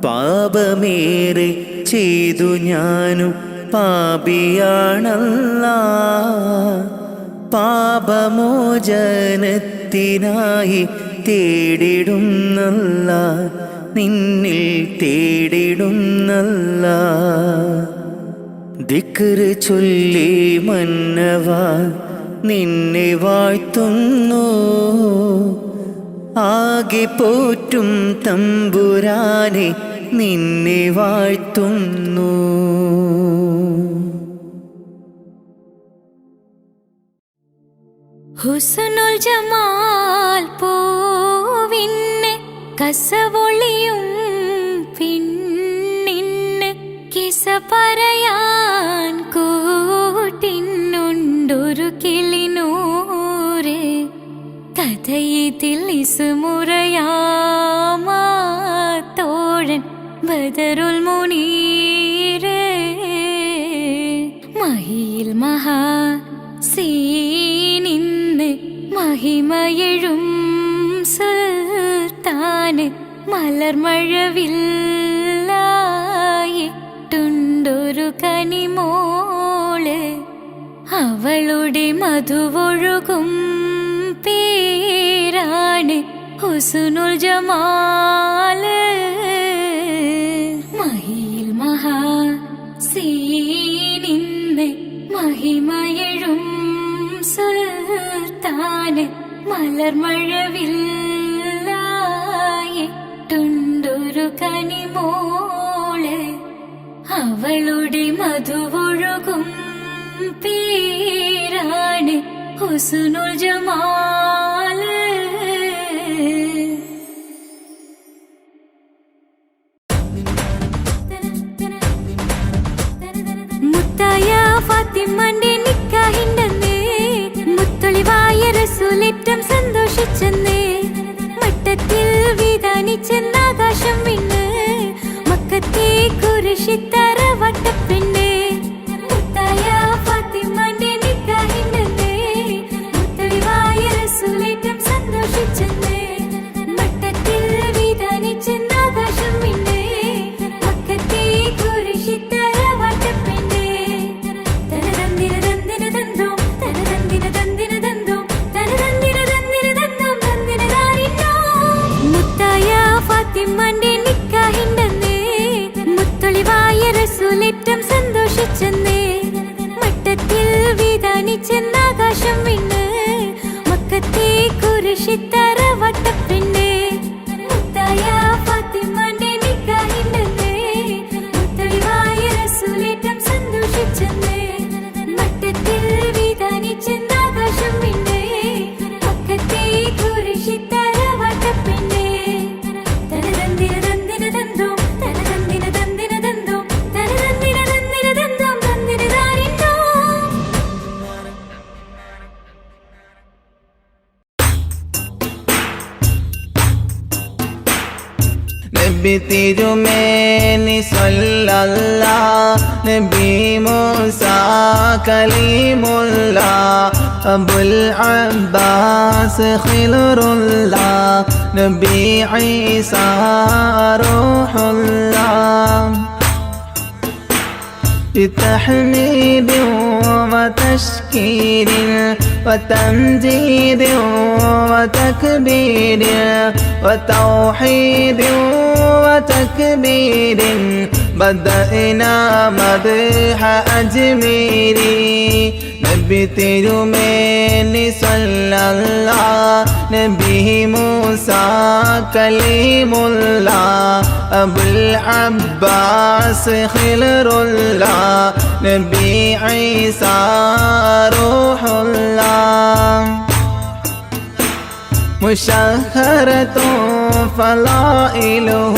പാപമേറെ ചെയ്തു ഞാനും പാപിയാണല്ലാ പാപമോചനത്തിനായി തേടിടുന്നല്ലാ നിന്നിൽ തേടിടുന്നല്ലാ ദിക്റ് ചൊല്ലി മന്നവാ നിന്നെ വാഴ്ത്തുന്നു ആകെ പോറ്റും തമ്പുരാനെ നിന്നെ വാഴ്ത്തുന്നു ഹുസ്നുൽ ജമാൽ പൂവിന്നെ കസവൊളിയും പെണ്ണിന് കിസ പറയാൻ കൂട്ടിനുണ്ടൊരു കിളിനൂറ് കഥയിതിൽ ഇസുമുറയാമാ തോഴൻ ബദറുൽ മുനീറ് മഹിയിൽ മഹാ സീനിന്ന് മഹിമയെഴും സുൽത്താന് മലർമഴവില്ലായിട്ടുണ്ടൊരു കനിമോള് അവളുടെ മധുവൊഴുകും പേരാണ് ഹുസ്നുൽ ജമാല് മഹിയിൽ മഹാ സീനിന്ന് മഹിമയെഴും സുൽത്താന് മലർമഴവില്ലായിട്ടുണ്ടൊരു കനിമോള് അവളുടെ മധുവൊഴുകും പേരാണ് ഹുസ്നുൽ ജമാല് മുത്തായ ഫാത്തിമന്റെ നിക്കാഹിണ്ടെന്ന് മുത്തൊളിവായ റസൂലേറ്റം സന്തോഷിച്ചെന്ന് മട്ടത്തിൽ വിധാനിച്ചെന്നാകാശം വിണ്ണ് മക്കത്തെ കുരിശിത്തറ വട്ടപ്പെണ്ണ് മുത്തായ ഫാത്തിമന്റെ നിക്കാഹിണ്ടെന്ന് മുത്തൊളിവായ റസൂലേറ്റം സന്തോഷിച്ചെന്ന് മട്ടത്തിൽ വിധാനിച്ചെന്നാകാശം വിണ്ണ് മക്കത്തെ കുരിശിത്തറ വട്ടപ്പെണ്ണ് തനതന്തിന തന്തിന തന്തോ തനതന്തിന തന്തിന തന്തോ തനതന്തിന തന്തിന തന്തോ തന്തിന താരിന്നോ മുത്തായ ഫാത്തിമന്റെ നിക്കാഹിണ്ടെന്ന് മുത്തൊളിവായ റസൂലേറ്റം സന്തോഷിച്ചെന്ന് മട്ടത്തിൽ വിധാനിച്ചെന്നാകാശം വിണ്ണ് മക്കത്തെ കുരിശിത്തറ വട്ടപ്പെണ്ണ് മുത്തായ ഫാത്തിമന്റെ നിക്കാഹിണ്ടെന്ന് മുത്തൊളിവായ റസൂലേറ്റം സന്തോഷിച്ചെന്ന് മട്ടത്തിൽ വിധാനിച്ചെന്നാകാശം വിണ്ണ് മക്കത്തെ കുരിശിത്തറ വട്ടപ്പെണ്ണ് തനതന്തിന തന്തിന തന്തോ തനതന്തിന തന്തിന തന്തോ തനതന്തിന തന്തിന തന്തോ തന്തിന താരിന്നോ നബി തിരുമേനി സ്വല്ലല്ലാഹ് നബി മൂസ കലീമുല്ലാഹ് അബുൽ അബ്ബാസ് ഖിലുറുല്ലാഹ് നബി ഈസ റൂഹുല്ലാഹ് بتحميد وتشكير وتمجيد وتكبير وتوحيد وتكبير بدأنا مدح أجميري നബി തിരുമേനി സ്വല്ലല്ലാഹ് നബി മൂസ കലീമുല്ലാഹ് അബുൽ അബ്ബാസ് ഖിലുറുല്ലാഹ് നബി ഈസ റൂഹുല്ലാഹ് مشهرة فضائله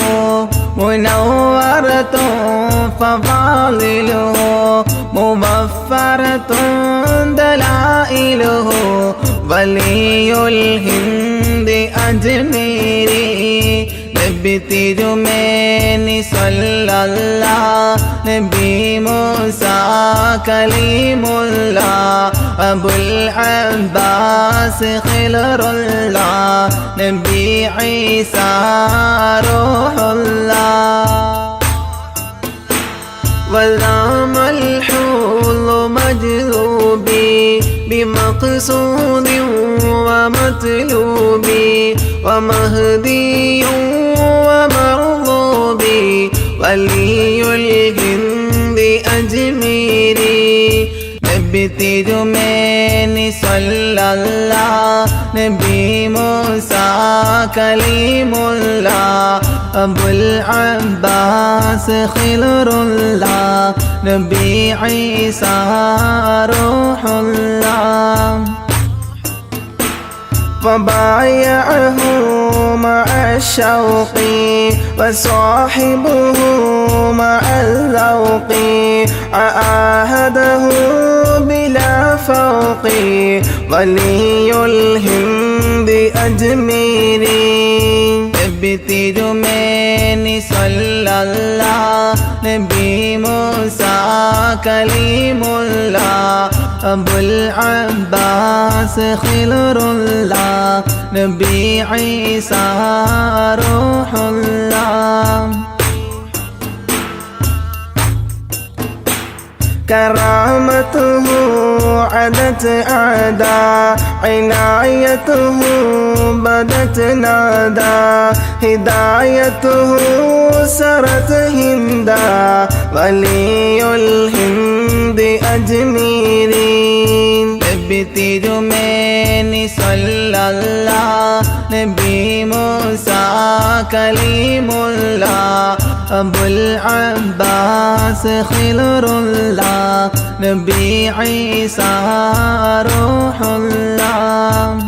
منورة فضالله مبفرة دلائله ولي الهند أجميري നബി തിരുമേനി സ്വല്ലല്ലാഹ് നബി മൂസ കലീമുല്ലാഹ് അബുൽ അബ്ബാസ് ഖിലുറുല്ലാഹ് നബി ഈസ റൂഹുല്ലാഹ് والنعم الحول مجذوبي بمقصود ومطلوبي ومهدي ومرغوبي ولي الهند أجميري നബി തിരുമേനി സ്വല്ലല്ലാഹ് നബി മൂസ കലീമുല്ലാഹ് അബുൽ അബ്ബാസ് ഖിലുറുല്ലാഹ് നബി ഈസ റൂഹുല്ലാഹ് وبايعه مع الشوق فصاحبه مع الذوق عاهده بلا فوق ولي الهند أجميري തിരുമേനി സല്ലല്ലാഹ് നബി മൂസ കലീമുല്ലാഹ് അബുൽ അബ്ബാസ് ഖിലറുല്ലാഹ് നബി ഈസ റൂഹുല്ലാഹ് كرامته عدت أعداء عنايته بدت نادى هدايته سرت هندا ولي الهند أجميرين തിരുമേനി സല്ലല്ലാഹ് നബി മൂസ കലീമുല്ലാഹ് അബുൽ അബ്ബാസ് ഖിലറുല്ലാഹ് നബി ഈസ റൂഹുല്ലാഹ്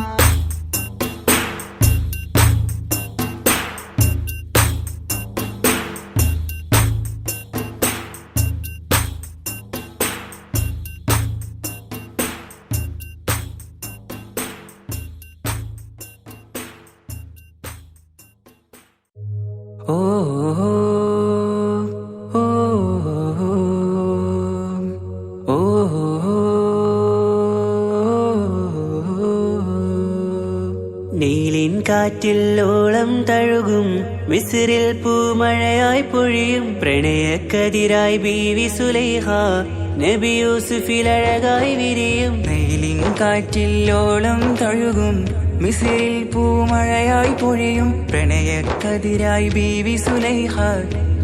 നീലിൻ കാറ്റിൽ ഓളം തഴുകും മിസ്രിൽ പൂമഴയായി പൊഴിയും പ്രണയക്കതിരായി ബീവി സുലൈഹ നബി യൂസുഫിൽ അഴകായി വിരിയും നീലിൻ കാറ്റിൽ ഓളം തഴുകും മിസ്രിൽ പൂമഴയായി പൊഴിയും പ്രണയക്കതിരായി ബീവി സുലൈഹ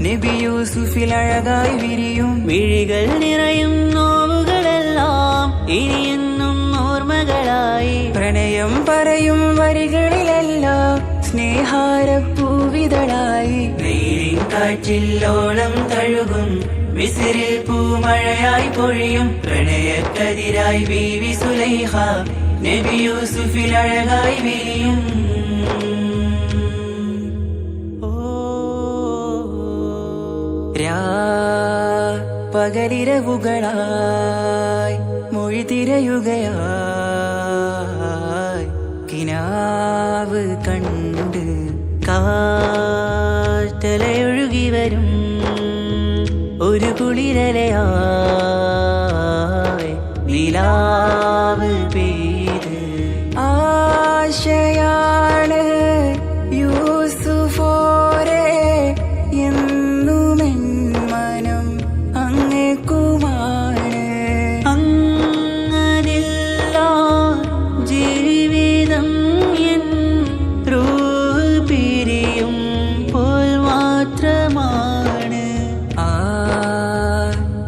നബി യൂസുഫിൽ അഴകായി വിരിയും മിഴികൾ നിറയും നോവുകളെല്ലാം ഇനിയെന്നും ഓർമ്മകളായി പ്രണയം പറയും വരികളിലെല്ലാം സ്നേഹാരപ്പൂവിതളായി നീലിൻ കാറ്റില്ലോളം തഴുകും മിസ്രിൽ പൂമഴയായി പൊഴിയും പ്രണയക്കതിരായി ബീവി സുലൈഹ നബി യൂസുഫിൽ അഴകായി വിരിയും പകലിരവുകളായി മൊഴി തിരയുകയായി കിനാവ് കണ്ട് കാറ്റലയൊഴുകി വരും ഒരു കുളിരലയായി നിലാവ് പെയ്ത് ആശയാണ് യൂസുഫോരെ എന്നുമെൻ മനം അങ്ങേക്കുമാണ് അങ്ങനില്ല ജീവിതം എൻ റൂഹ് പിരിയും പോൽ മാത്രമാണ് ആ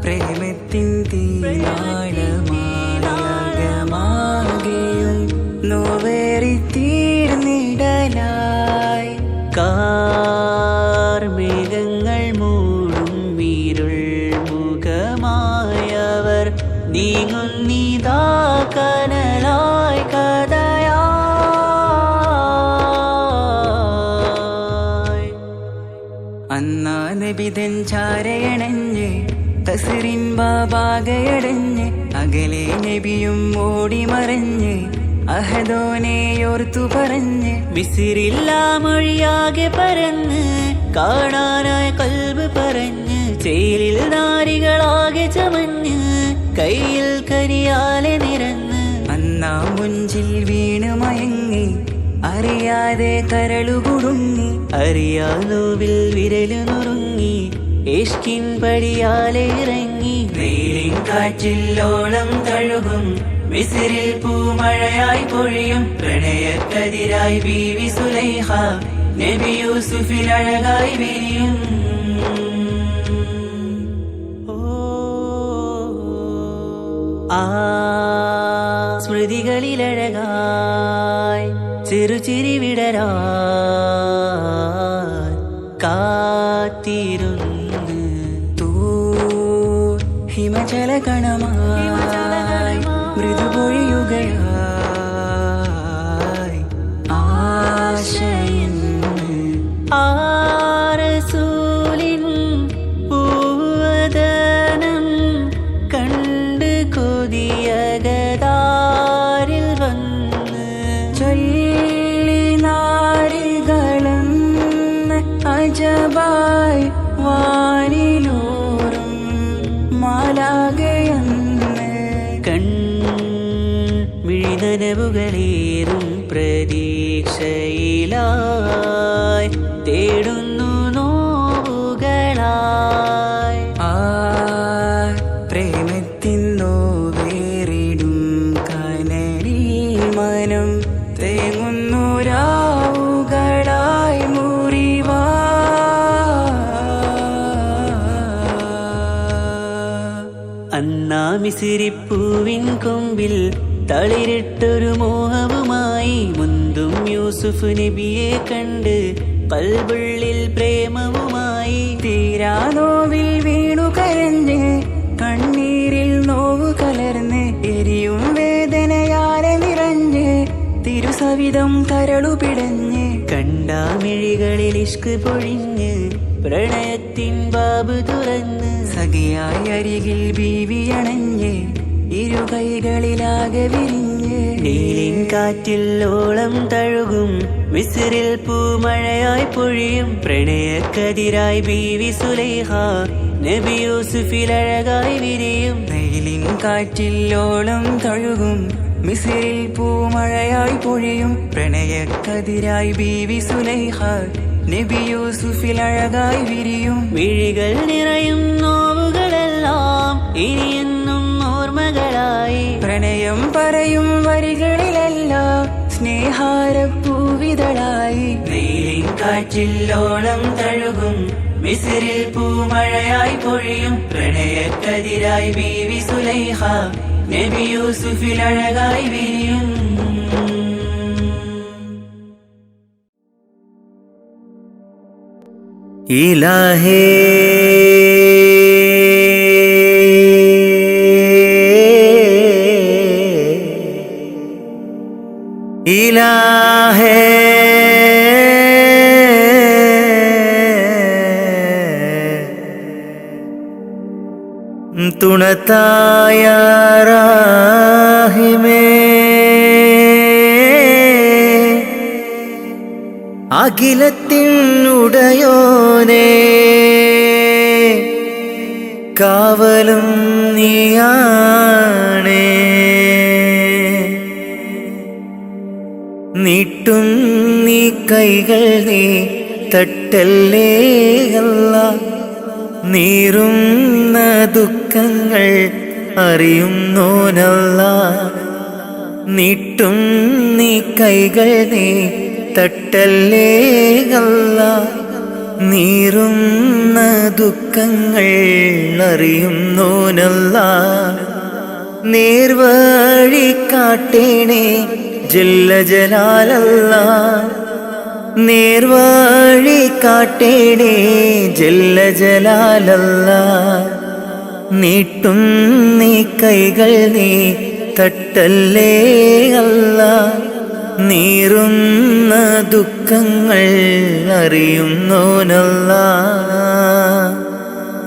പ്രേമത്തിൻ തീരാളമാകെയും നോവേറി തീർന്നിടലായി കാർമേഘങ്ങൾ മൂടും വീരുൾ മുഖമായവർ നീങ്ങുന്നിതാ കനലായി കഥയായി അന്നാ നബിതൻ ചാരയണഞ്ഞ് കസറിൻ ബാബാകയടഞ്ഞ് അകലെ നബിയും ഓടിമറഞ്ഞ് അഹദോനെയോർത്തു പറഞ്ഞ് മിസിറില്ലാ മൊഴിയാകെ പറന്ന് കാണാനായി കൽബ് പറഞ്ഞ് ചേലിൽ നാരികളാകെ ചമഞ്ഞ് കയ്യിൽ കരിയാലെ നിറന്ന് അന്നാ മുഞ്ചിൽ വീണ് മയങ്ങി അറിയാതെ കരളുകുടുങ്ങി അറിയാലോവിൽ വിരലു നുറുങ്ങി ഇഷ്കിൻ പടിയാലെ ഇറങ്ങി നീലിൻ കാറ്റില്ലോളം തഴുകും മിസ്രിൽ പൂമഴയായി പൊഴിയും പ്രണയക്കതിരായി ബീവി സുലൈഹ നബി യൂസുഫിൽ അഴകായി വിരിയും ആ സ്മൃതികളിലഴകായി ചെറുചിരി വിടരാൻ കാത്തിരുന്ന് ഹിമജല കണമായി മൃദുപൊഴിയുകയായി ആശയെന്ന് ആരതിയായി മുറിവായി വാനിലൂറും മാലാകയെന്ന് മിഴിനനവുകളേറും പ്രതീക്ഷയിലായി തേടുന്നു നോവുകളായി പ്രേമത്തിൻ നോവേറിടും കനലിൽ മനം തേങ്ങുന്നു രാവുകളായി മുറിവാ അന്നാ മിസിരിപ്പൂവിൻ കൊമ്പിൽ തളിരിട്ടൊരു മോഹവുമായി മുന്തും യൂസുഫ് നബിയെ കണ്ട് കൽബുള്ളിൽ പ്രേമവുമായി തീരാ നോവിൽ വീണു കരഞ്ഞ് കണ്ണീരിൽ നോവു കലർന്ന് എരിയും വേദനയാലെ നിറഞ്ഞ് തിരുസവിധം കരളു പിടഞ്ഞ് കണ്ടാമിഴികളിൽ ഇഷ്ക് പൊഴിഞ്ഞ് പ്രണയത്തിൻ ബാബ് തുറന്ന് സഖിയായി അരികിൽ ബീവി അണഞ്ഞ് ഇരുകൈകളിലാകെ വിരിഞ്ഞ് നീലിൻ കാറ്റിൽ ഓളം തഴുകും മിസ്രിൽ പൂമഴയായി പൊഴിയും പ്രണയക്കതിരായി ബീവി സുലൈഹ നബി യൂസുഫിൽ അഴകായി വിരിയും നീലിൻ കാറ്റിൽ ഓളം തഴുകും മിസ്രിൽ പൂമഴയായി പൊഴിയും പ്രണയക്കതിരായി ബീവി സുലൈഹ നബി യൂസുഫിൽ അഴകായി വിരിയും വിഴികൾ നിറയും നോവുകളെല്ലാം ഇനിയെന്നും ഓർമ്മകളായി പ്രണയം പറയും വരികളിലെല്ലാം സ്നേഹാരപ്പൂവിതളായി നീലിൻ കാറ്റില്ലോളം തഴുകും മിസ്രിൽ പൂമഴയായി പൊഴിയും പ്രണയക്കതിരായി ബീവി സുലൈഹ നബി യൂസുഫിൽ അഴകായി വിരിയും ഇലാഹേ ഇലാഹേ തുണത്തായ റാഹിമേ അഖിലത്തിനുടയോനേ കാവലും നീയാണേ നീട്ടും നീ കൈകൾ നീ തട്ടല്ലേ അല്ല നീറുന്ന ദുഃഖങ്ങൾ അറിയുന്നോനല്ല നീട്ടും നീ കൈകൾ നീ തട്ടല്ലേ അല്ല നീറുന്ന ദുഃഖങ്ങൾ അറിയുന്നോനല്ല നേർവഴി കാട്ടേണേ ജല്ല ജലാലല്ല നേർവഴി കാട്ടേണേ ജല്ല ജലാലല്ല നീട്ടും നീ കൈകൾ നീ തട്ടല്ലേ അല്ല നീറുന്ന ദുഃഖങ്ങൾ അറിയുന്നോനല്ല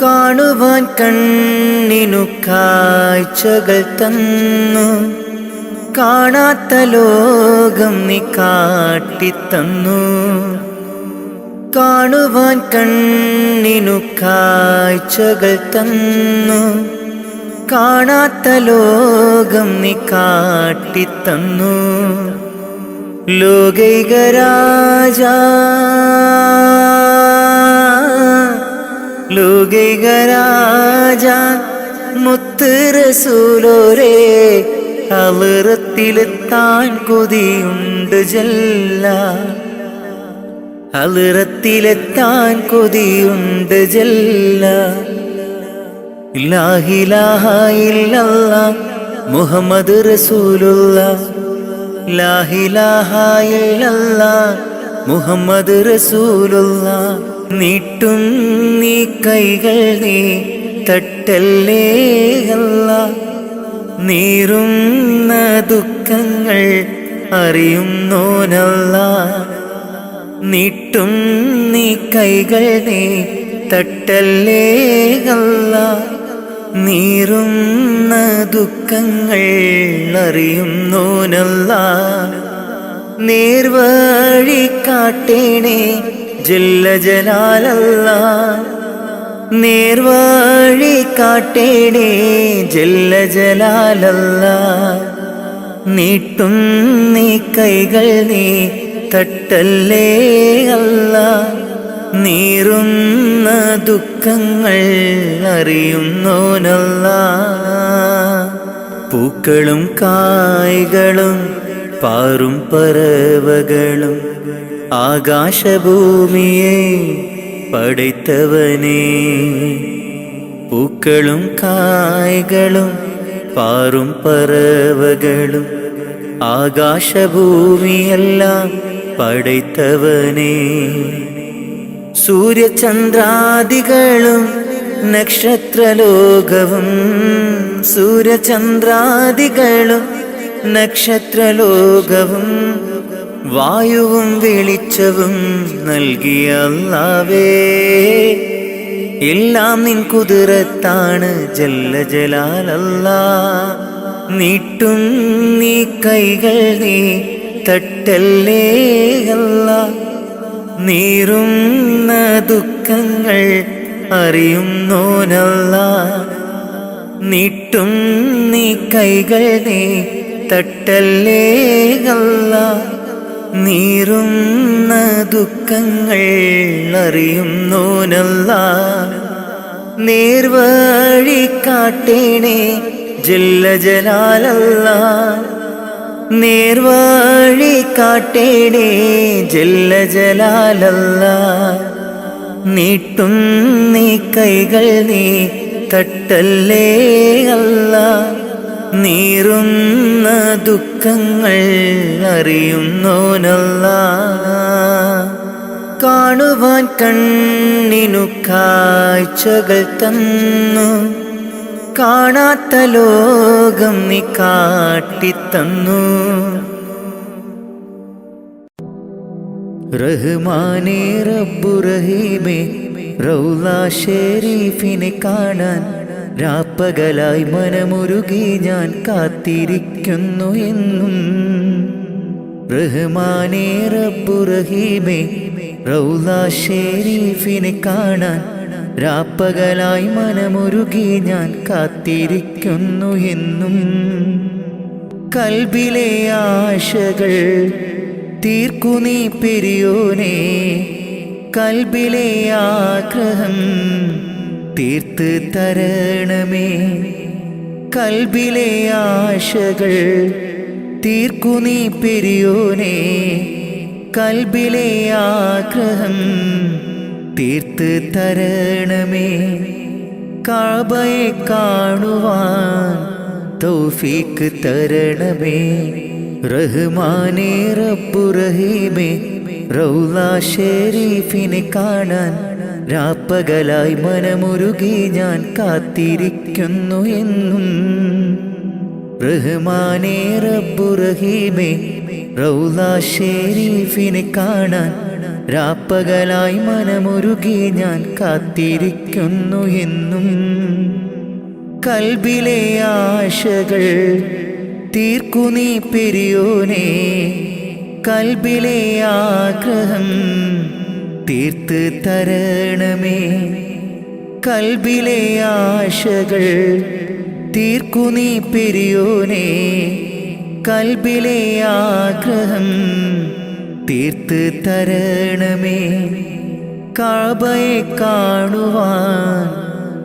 കാണുവാൻ കണ്ണിനു കാഴ്ചകൾ തന്നു കാണാത്ത ലോകം നീ കാട്ടിത്തന്നു കാണുവാൻ കണ്ണിനു കാഴ്ചകൾ തന്നു കാണാത്ത ലോകം നീ കാട്ടിത്തന്നു ലോകൈകരാജ ലോകൈകരാജ മുത്ത് റസൂലോരേ ഹളറത്തിലെത്താൻ കൊതിയുണ്ട് ജല്ല ഹളറത്തിലെത്താൻ കൊതിയുണ്ട് ജല്ല ലാ ഇലാഹ ഇല്ലല്ലാഹ് മുഹമ്മദ് റസൂലുള്ളാഹ് ലാ ഇലാഹ ഇല്ലല്ലാഹ് മുഹമ്മദ് റസൂലുള്ളാഹ് നീട്ടും നീ കൈകൾ നീ തട്ടല്ലേ അല്ലാഹ് നീറുന്ന ദുഃഖങ്ങൾ അറിയുന്നോനല്ല നീട്ടും നീ കൈകൾ നീ തട്ടല്ലേ അല്ല നീറുന്ന ദുഃഖങ്ങൾ അറിയുന്നോനല്ല നേർവഴി കാട്ടേണേ ജല്ല ജലാലല്ലാ. നേർവഴി കാട്ടേണേ ജല്ല ജലാലല്ലാ. നീട്ടും നീ കൈകൾ നീ തട്ടല്ലേ അല്ലാ. നീറുന്ന ദുഃഖങ്ങൾ അറിയുന്നോനല്ലാ. പൂക്കളും കായ്കളും പാറും പറവകളും ആകാശഭൂമിയെ പടൈത്തവനേ. പൂക്കളും കായ്കളും പാറും പറവകളും ആകാശഭൂമിയെല്ലാം പടൈത്തവനേ. സൂര്യചന്ദ്രാദികളും നക്ഷത്രലോകവും സൂര്യചന്ദ്രാദികളും നക്ഷത്രലോകവും വായുവും വെളിച്ചവും നൽകിയ അല്ലാഹുവേ. എല്ലാം നിൻ കുതിരത്താണ് ജല്ല ജലാലല്ലാ. നീട്ടും നീ കൈകൾ നീ തട്ടല്ലേ അല്ലാ. നീറുന്ന ദുഃഖങ്ങൾ അറിയുന്നോനല്ലാ. നീട്ടും നീ കൈകൾ നീ തട്ടല്ലേ അല്ലാ. നീറുന്ന ദുഃഖങ്ങൾ അറിയുന്നോനല്ലാ. നേർവഴി കാട്ടേണേ ജല്ല ജലാലല്ലാ. നേർവഴി കാട്ടേണേ ജല്ല ജലാലല്ലാ. നീട്ടും നീ കൈകൾ നീ തട്ടല്ലേ അല്ലാ. നീറുന്ന ദുഃഖങ്ങൾ അറിയുന്നോനല്ലാ. കാണുവാൻ കണ്ണിനു കാഴ്ചകൾ തന്നു. കാണാത്ത ലോകം നീ കാട്ടിത്തന്നു. റഹ്മാനേ റബ്ബു റഹീമേ റൗള ഷരീഫിനെ കാണാൻ രാപ്പകലായി മനമുരുകി ഞാൻ കാത്തിരിക്കുന്നു എന്നും. റഹ്മാനേ റബ്ബു റഹീമേ റൗള ഷരീഫിനെ കാണാൻ രാപ്പകലായി മനമുരുകി ഞാൻ കാത്തിരിക്കുന്നു എന്നും. കൽബിലെ ആശകൾ തീർക്കു നീ പെരിയോനേ. കൽബിലെ ആഗ്രഹം തീർത്ത് തരണമേ. കൽബിലെ ആശകൾ തീർക്കു നീ പെരിയോനേ. കൽബിലെ ആഗ്രഹം തീർത്ത് തരണമേ. കഅബയെ കാണുവാൻ തൗഫീക്ക് തരണമേ. റഹ്മാനേ റബ്ബു റഹീമേ റൗള ഷരീഫിനെ കാണാൻ രാപ്പകലായി മനമുരുകി ഞാൻ കാത്തിരിക്കുന്നു എന്നും. റഹ്മാനേ റബ്ബു റഹീമേ റൗള ഷരീഫിനെ കാണാൻ രാപ്പകലായി മനമുരുകി ഞാൻ കാത്തിരിക്കുന്നു എന്നും. കൽബിലെ ആശകൾ തീർക്കു നീ പെരിയോനേ. കൽബിലെ ആഗ്രഹം തീർത്ത് തരണമേ. കൽബിലെ ആശകൾ തീർക്കു നീ പെരിയോനേ. കൽബിലെ ആഗ്രഹം തീർത്ത് തരണമേ. കഅബയെ കാണുവാൻ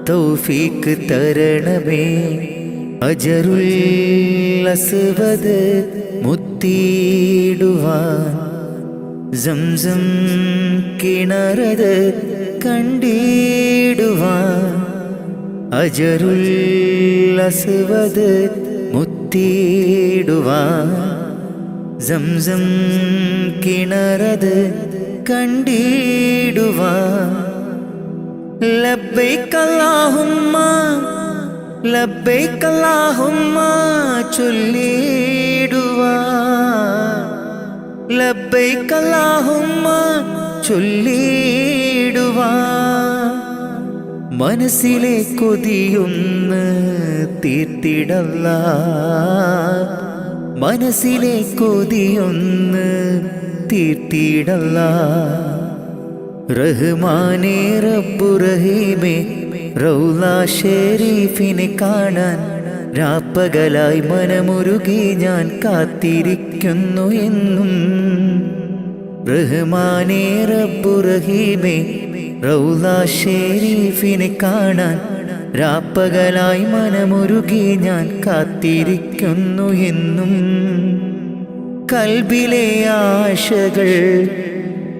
തൗഫീക്ക് തരണമേ. അജറുൽ അസ്വദ് മുത്തിയിടുവാൻ സംസം കിണറത് കണ്ടിടുവാൻ. അജറുൽ അസ്വദ് മുത്തിയിടുവാൻ സംസം കിണറത് കണ്ടിടുവാൻ. ലബ്ബൈക അല്ലാഹുമ്മ ലബ്ബൈക അല്ലാഹുമ്മ ചൊല്ലിടുവാൻ. ലബ്ബൈക അല്ലാഹുമ്മ ചൊല്ലിടുവാൻ. മനസ്സിലെ കൊതിയൊന്ന് തീർത്തിടല്ലാ. മനസ്സിലെ കൊതിയൊന്ന് തീർത്തിടല്ലാ. റഹ്മാനേ റബ്ബു റഹീമേ റൗള ഷരീഫിനെ കാണാൻ രാപ്പകലായി മനമുരുകി ഞാൻ കാത്തിരിക്കുന്നു എന്നും. റഹ്മാനേ റബ്ബു റഹീമേ റൗള ഷരീഫിനെ കാണാൻ രാപ്പകലായി മനമുരുകി ഞാൻ കാത്തിരിക്കുന്നു എന്നും. കൽബിലെ ആശകൾ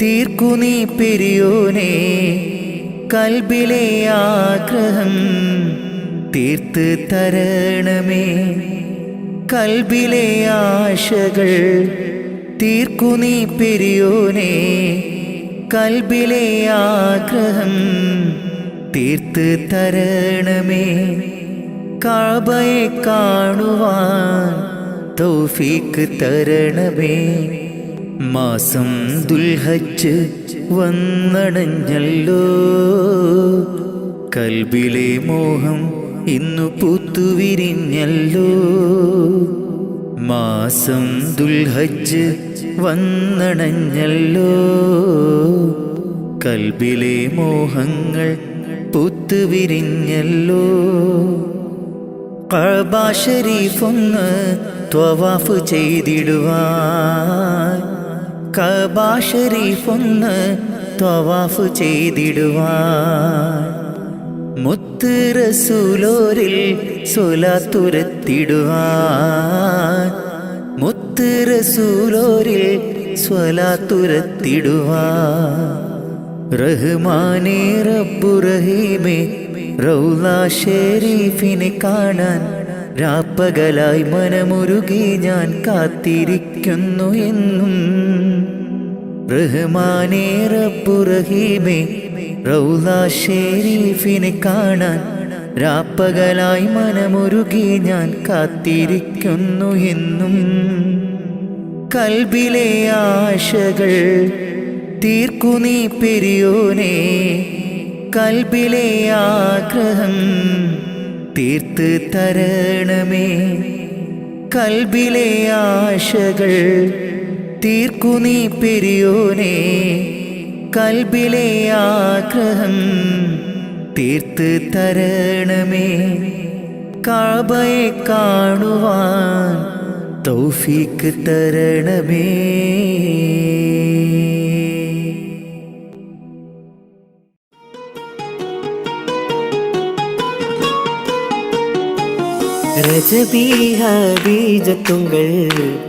തീർക്കു നീ പെരിയോനേ, കൽബിലെ ആഗ്രഹം തീർത്ത് തരണമേ. കൽബിലെ ആശകൾ തീർക്കു നീ പെരിയോനേ, കൽബിലെ ആഗ്രഹം തീർത്ത് തരണമേ. കഅബയെ കാണുവാൻ തൗഫീക്ക് തരണമേ. മാസം ദുൽഹജ്ജ് വന്നണഞ്ഞല്ലോ, കൽബിലെ മോഹം ഇന്നു പൂത്തുവിരിഞ്ഞല്ലോ. മാസം ദുൽഹജ്ജ് വന്നണഞ്ഞല്ലോ, കൽബിലെ മോഹങ്ങൾ പൂത്തുവിരിഞ്ഞല്ലോ. കഅബ ശരീഫൊന്ന് ത്വവാഫ് ചെയ്തിടുവാൻ, കഅബ ശരീഫൊന്ന് ത്വവാഫ് ചെയ്തിടുവാൻ. മുത്ത് റസൂലോരിൽ സ്വലാത്തുരത്തിടുവാൻ, മുത്ത് റസൂലോരിൽ സ്വലാത്തുരത്തിടുവാൻ. റഹ്മാനേ റബ്ബു റഹീമേ റൗള ഷരീഫിനെ കാണാൻ രാപ്പകലായി മനമുരുകി ഞാൻ കാത്തിരിക്കുന്നു എന്നും. റഹ്മാനേ റബ്ബു റഹീമേ റൗള ഷരീഫിനെ കാണാൻ രാപ്പകലായി മനമുരുകി ഞാൻ കാത്തിരിക്കുന്നു എന്നും. കൽബിലെ ആശകൾ തീർക്കു നീ പെരിയോനേ, കൽബിലെ ആഗ്രഹം തീർത്ത് തരണമേ. കൽബിലെ ആശകൾ തീർക്കു നീ പെരിയോനേ, കൽബിലെ ആഗ്രഹം തീർത്ത് തരണമേ. കഅബയെ കാണുവാൻ തൗഫീക്ക് തരണമേ. ரஜபி ஹதீஜத்துங்கள்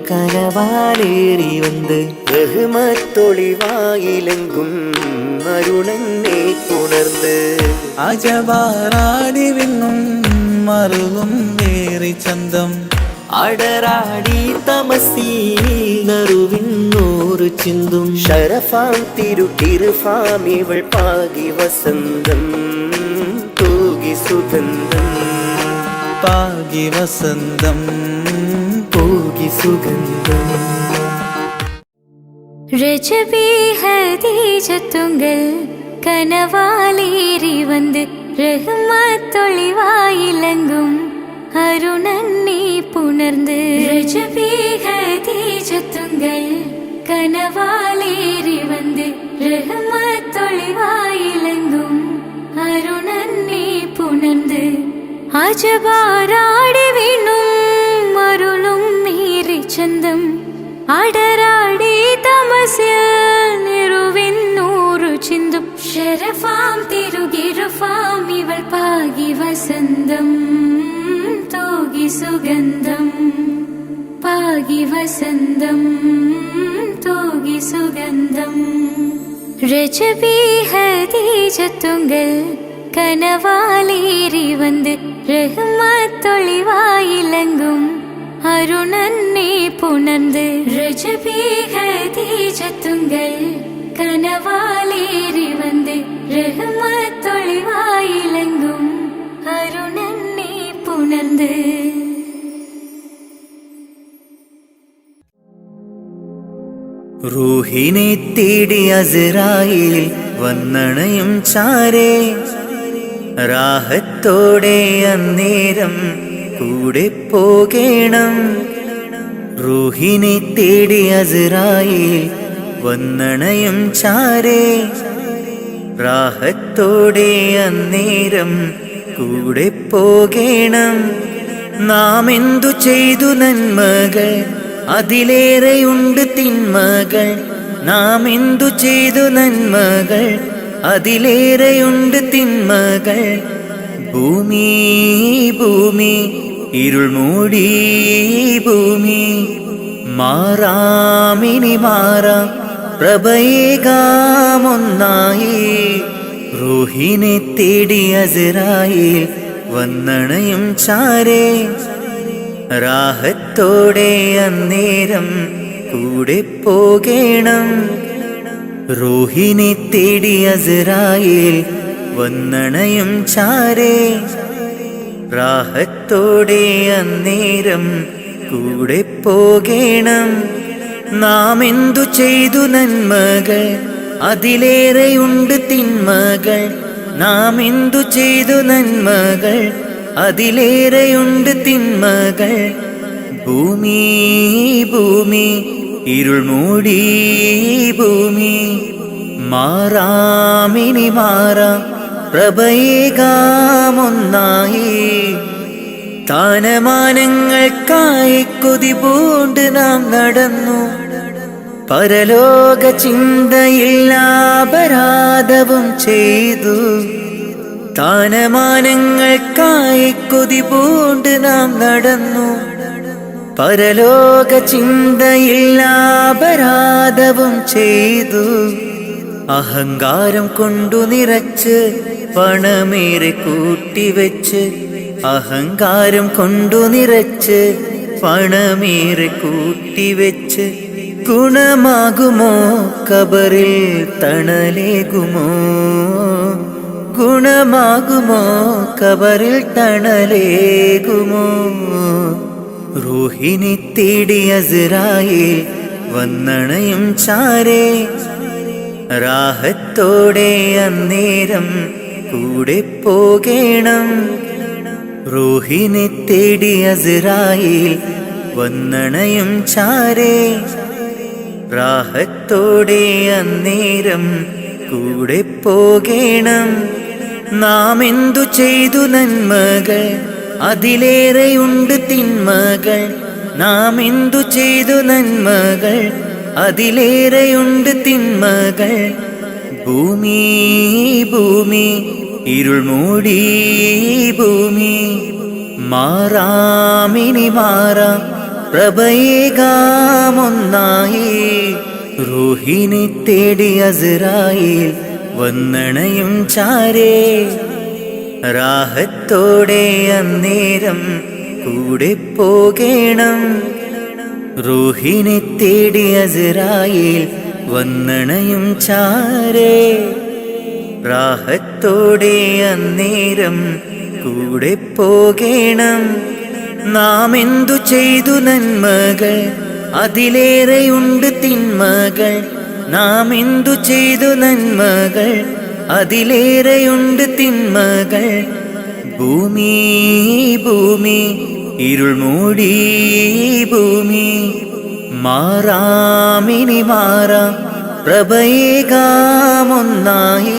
கனவாலேறி வந்து ரஹ்மத்தொளிவாயிலெங்கும் அருணன்னே உணர்ந்து അജവാറാടി വിണ്ണും മറുകും വേറി ചന്തം അടരാടി തമസീനറുവിന്നൂറ് ചിന്തും ഷറഫാം തിരുകിർഫാം ഇവൾ പാകി വസന്തം തൂകി സുഗന്ധം പാകി വസന്തം പൂകി സുഗന്ധം. രജബി ഹദീജത്തുങ്ങൾ കനവാലേറി വന്ന് റഹ്മത്തൊളിവായിലങ്കും അരുണന്നെ പുണർന്ന്. രജബി ഹദീജത്തുങ്ങൾ കനവാലേറി വന്ന് റഹ്മത്തൊളിവായിലങ്കും അരുണന്നെ പുണർന്ന്. അജബാരാടി വീണും അരുളും നീറി ചന്തം അടരാടി തമസിൽ നിറുവിന്നൂറു ചിന്തും ഷറഫാം തിരുകിർഫാം ഇവൾ പാകി വസന്തം തൂകി സുഗന്ധം പാകി വസന്തം തൂകി സുഗന്ധം. രജബി ഹദീജത്തുങ്ങൾ കനവാലേറി വന്ന് റഹ്മത്തൊളിവായിലങ്കും അരുണന്നെ പുണർന്ന്. രജബി ഹദീജത്തുങ്ങൾ കനവാലേറി വന്ന് റഹ്മത്തൊളിവായിലങ്കും അരുണന്നെ പുണർന്ന്. റൂഹിനെ തേടി അസ്രായീൽ വന്നണയും ചാരേ, റാഹത്തോടെ അന്നേരം കൂടെ പോകേണം. റൂഹിനെ തേടി അസ്രായീൽ വന്നണയും ചാരേ, റാഹത്തോടെ അന്നേരം കൂടെ പോകേണം. നാം എന്തു ചെയ്തു നന്മകൾ, അതിലേറെയുണ്ട് തിന്മകൾ. നാം എന്തു ചെയ്തു നന്മകൾ, അതിലേറെയുണ്ട് തിന്മകൾ. ഭൂമി ഭൂമി ഇരുൾ മൂടി ഭൂമി, മാറാമിനി മാറാം പ്രഭയേകാമൊന്നായി. റൂഹിനെ തേടി അസ്രായീൽ വന്നണയും ചാരേ. റാഹത്തോടെ അന്നേരം കൂടെ പോകേണം. റൂഹിനെ തേടി അസ്രായീൽ വന്നണയും ചാരേ. റാഹത്തോടെ അന്നേരം കൂടെ പോകേണം. നാം എന്തു ചെയ്തു നന്മകൾ, അതിലേറെയുണ്ട് തിന്മകൾ. നാം എന്തു ചെയ്തു നന്മകൾ, അതിലേറെയുണ്ട് തിന്മകൾ. ഭൂമി ഭൂമി ഇരുൾ മൂടി ഭൂമി, മാറാമിനി മാറാം പ്രഭയേകാമൊന്നായി. സ്ഥാനമാനങ്ങൾക്കായി കൊതി പൂണ്ട് നാം നടന്നു, പരലോക ചിന്തയിൽ അപരാധവും ചെയ്തു. സ്ഥാനമാനങ്ങൾക്കായി കൊതി പൂണ്ട് നാം നടന്നു, പരലോക ചിന്തയിൽ അപരാധവും ചെയ്തു. അഹങ്കാരം കൊണ്ടു നിറച്ച് പണമേറെ കൂട്ടിവെച്ച്, അഹങ്കാരം കൊണ്ടു നിറച്ച് പണമേറെ കൂട്ടിവെച്ച്, ഗുണമാകുമോ കബറിൽ തണലേകുമോ? ഗുണമാകുമോ കബറിൽ തണലേകുമോ? റൂഹിനെ തേടി അസ്രായീൽ വന്നണയും ചാരേ. റാഹത്തോടെ അന്നേരം കൂടെ പോകേണം. റൂഹിനെ തേടി അസ്രായീൽ വന്നണയും ചാരേ. റാഹത്തോടെ അന്നേരം കൂടെ പോകേണം. നാം എന്തു ചെയ്തു നന്മകൾ, അതിലേറെയുണ്ട് തിന്മകൾ. നാം എന്തു ചെയ്തു നന്മകൾ, അതിലേറെയുണ്ട് തിന്മകൾ. ഭൂമി ഭൂമി ഇരുൾ മൂടി ഭൂമി, മാറാമിനി മാറാം പ്രഭയേകാമൊന്നായി. റൂഹിനെ തേടി അസ്രായീൽ വന്നണയും ചാരേ. റാഹത്തോടെ അന്നേരം കൂടെ പോകേണം. റൂഹിനെ തേടി അസ്രായീൽ വന്നണയും ചാരേ. റാഹത്തോടെ അന്നേരം കൂടെ പോകേണം. നാം എന്തു ചെയ്തു നന്മകൾ, അതിലേറെയുണ്ട് തിന്മകൾ. നാം എന്തു ചെയ്തു നന്മകൾ, അതിലേറെയുണ്ട് തിന്മകൾ. ഭൂമി ഭൂമി ഇരുൾ മൂടി ഭൂമി, മാറാമിനി മാറാം പ്രഭയേകാമൊന്നായി.